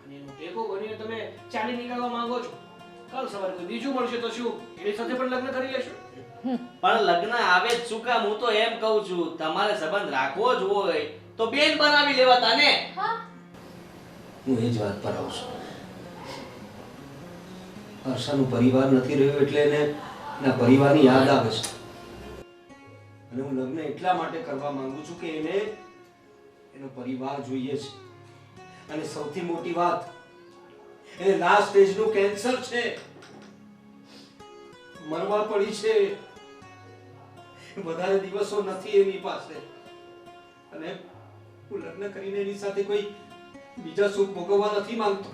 [SPEAKER 6] અને એનો ટેકો બનીને તમે ચાલી નીકળવા માંગો છો. કાલ સવારે કોઈ બીજું મળશે તો શું એની સાથે પણ લગ્ન કરી લેશો?
[SPEAKER 2] પણ લગ્ન આવે જ શું કામ? હું તો એમ કહું છું તમારે સંબંધ રાખવો જ હોય તો બેન બનાવી લેવાતા ને.
[SPEAKER 3] હું એ જ વાત પર આવું છું. હર્ષાનું પરિવાર નથી રહ્યું એટલે એને એના પરિવારની યાદ આવે છે. અને હું લગ્ન એટલા માટે કરવા માંગુ છું કે એનો પરિવાર જોઈએ છે. અને સૌથી મોટી વાત, એને લાસ્ટ સ્ટેજનું કેન્સર છે, મરવા પડી છે. વધારે દિવસો નથી એની પાસે. અને હું લગ્ન કરીને એની સાથે કોઈ બીજા સુખ ભોગવવા નથી માંગતો.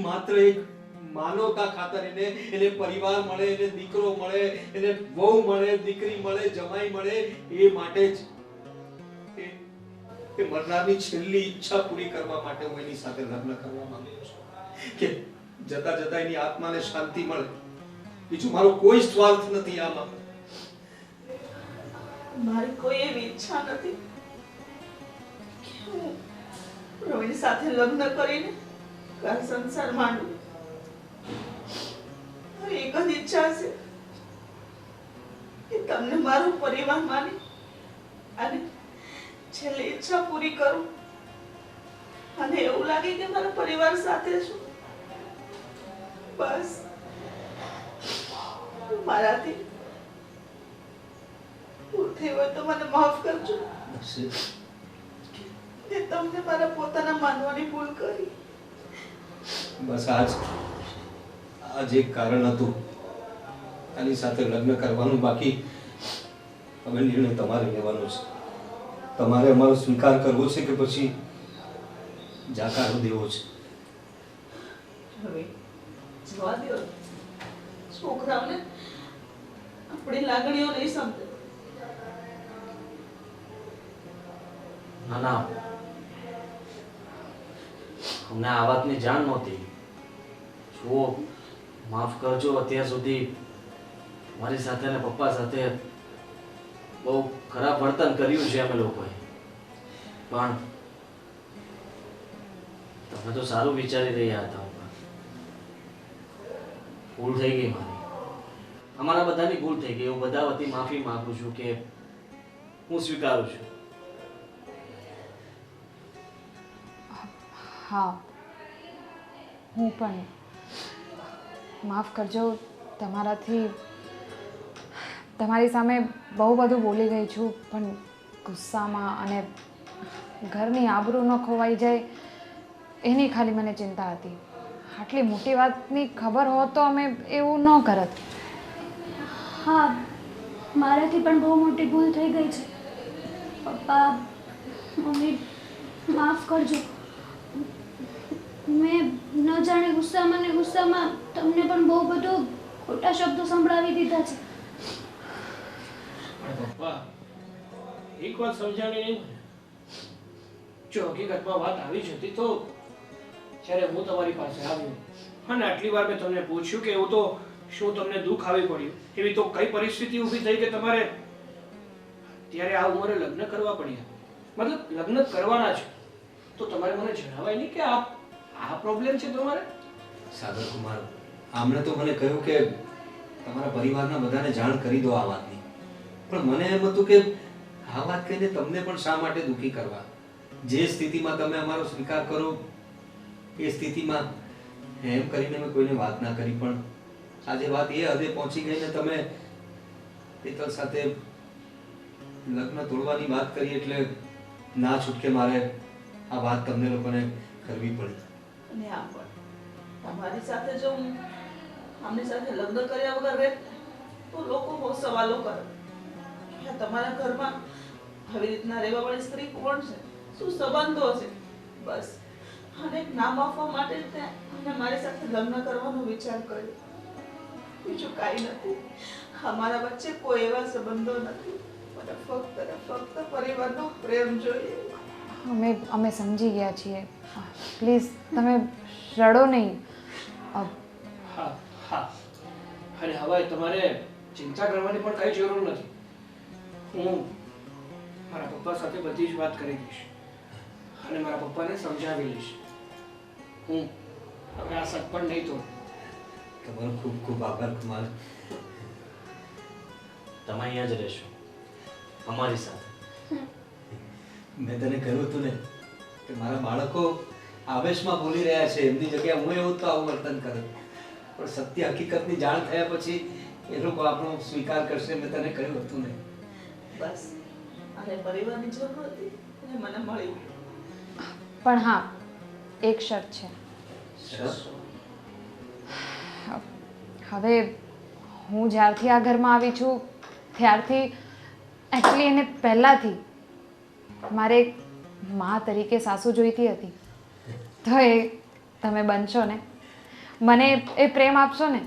[SPEAKER 3] માત્ર એક માનવતા ખાતર એને પરિવાર મળે, એને દીકરો મળે, એને વહુ મળે, દીકરી મળે, જમાઈ મળે, એ માટે જ એ મરનારની છેલ્લી ઈચ્છા પૂરી કરવા માટે હું એની સાથે લગ્ન કરવા માંગુ છું કે જતા જતા એની આત્માને શાંતિ મળે. બીજું મારો કોઈ સ્વાર્થ નથી આમાં.
[SPEAKER 4] મારી કોઈ એવી ઈચ્છા નથી કે હું પ્રવીણ સાથે લગ્ન કરીને ઘર સંસાર માંડું. મારી એક જ ઈચ્છા છે કે તમને મારો પરિવાર માની અને છેલ્લી ઈચ્છા પૂરી કરું અને એવું લાગે કે મારા પરિવાર સાથે છું. બસ મારાથી ભૂલ થઈ હોય તો મને માફ કરજો કે તમને મારા પોતાના માનવાની ભૂલ કરી.
[SPEAKER 3] બસ આજ એક કારણ હતું આની સાથે લગ્ન કરવાનું. બાકી હવે નિર્ણય તમારે લેવાનો છે. તમારે અમારો સ્વીકાર કરવો છે કે પછી જાકારો દેવો છે.
[SPEAKER 4] હવે જવા દો. છોકરાઓને આપણી લાગણીઓ નહીં સમજે.
[SPEAKER 2] ના ના, અમને આ વાતની જાણ નહોતી. જુઓ, માફ કરજો, અત્યાર સુધી મારી સાથે ને પપ્પા સાથે બહુ ખરાબ વર્તન કર્યું છે અમે લોકોએ. પણ તમે તો સારું વિચારી રહ્યા હતા. ભૂલ થઈ ગઈ મારી, અમારા બધાની ભૂલ થઈ ગઈ. હું બધા વતી માફી માંગુ છું કે હું સ્વીકારું છું.
[SPEAKER 1] હા, હું પણ માફ કરજો. તમારી સામે બહુ બધું બોલી ગઈ છું, પણ ગુસ્સામાં અને ઘરની આબરૂ ન ખોવાઈ જાય એની ખાલી મને ચિંતા હતી. આટલી મોટી વાતની ખબર હોત તો અમે એવું ન કરત.
[SPEAKER 5] હા, મારાથી પણ બહુ મોટી ભૂલ થઈ ગઈ છે. પપ્પા, મમ્મી, માફ કરજો. મેં ન જાણે ગુસ્સામાં ને ગુસ્સામાં તમને પણ બહુ બધું ખોટા શબ્દો સંભળાવી દીધા છે.
[SPEAKER 6] પણ પપ્પા, એક વાત સમજાણી નહીં મને. જો હકીકતમાં વાત આવી જ હતી તો જ્યારે હું તમારી પાસે આવ્યો અને આટલી વાર મેં તમને પૂછ્યું કે એવું તો શું તમને દુઃખ આવી પડ્યું, એવી તો કઈ પરિસ્થિતિ ઊભી થઈ કે તમારે ત્યારે આ ઉંમરે લગ્ન કરવા પડ્યા? મતલબ લગ્ન કરવાના છે તો તમારે મને જણાવાય નહીં કે આ પ્રોબ્લેમ છે તમારે?
[SPEAKER 3] સાગર કુમાર, આમણે તો મને કહ્યું કે તમારા પરિવારના બધાને જાણ કરી દો આ વાતની. પણ મને એમ હતું કે આ વાત કહીને તમને પણ શા માટે દુઃખી કરવા? જે સ્થિતિમાં તમે અમારો સ્વીકાર કરો એ સ્થિતિમાં એમ કરીને મેં કોઈને વાત ના કરી. પણ આજે વાત એ હદે પહોંચી ગઈ ને તમે પિતલ સાથે લગ્ન તોડવાની વાત કરી એટલે ના છૂટકે મારે આ વાત તમને લોકોને કરવી પડી.
[SPEAKER 4] અને આમ પણ તમારી સાથે જો હું આમની સાથે લગ્ન કર્યા વગર રહે તો લોકો બહુ સવાલો કરે કે આ તમારા ઘરમાં આવી રીતના રહેવા વાળી સ્ત્રી કોણ છે, શું સંબંધો છે. બસ અને એક નામ આપવા માટે જ તે અને મારી સાથે લગ્ન કરવાનો વિચાર કર્યો. બીજું કાંઈ નથી. અમારા વચ્ચે કોઈ એવા સંબંધો નથી. મને ફક્ત ને ફક્ત પરિવારનો પ્રેમ જોઈએ.
[SPEAKER 1] અમે સમજી ગયા છીએ. પ્લીઝ તમે રડો નહીં.
[SPEAKER 6] હા હા, અને હવે તમારે ચિંતા કરવાની પણ કઈ જરૂર નથી. હું મારા પપ્પા સાથે બધી જ વાત કરી દઈશ અને મારા પપ્પાને સમજાવી લઈશ. હું હવે આ સગપણ નહીં તોડું.
[SPEAKER 3] તમારો ખૂબ ખૂબ આભાર કુમાર.
[SPEAKER 2] તમે અહીંયા જ રહેશો અમારી સાથે.
[SPEAKER 3] મેં તને કહ્યું હતું ને કે મારા બાળકો આવેશમાં બોલી રહ્યા છે, એમની જગ્યાએ હું એવું તો આવું વર્તન કરે. પણ સત્ય હકીકતની જાણ થયા પછી એ લોકો આપણો સ્વીકાર કરશે. મેં તને કહ્યું હતું ને.
[SPEAKER 4] બસ અને પરિવારની જરૂર હતી અને મને મળી.
[SPEAKER 1] પણ હા, એક શરત છે. હવે હું જ્યારથી આ ઘરમાં આવી છું ત્યારથી એકચ્યુઅલી એને પહેલાંથી મારે એક મા તરીકે સાસુ જોઈતી હતી. તો એ તમે બનશો ને, મને એ પ્રેમ આપશો ને,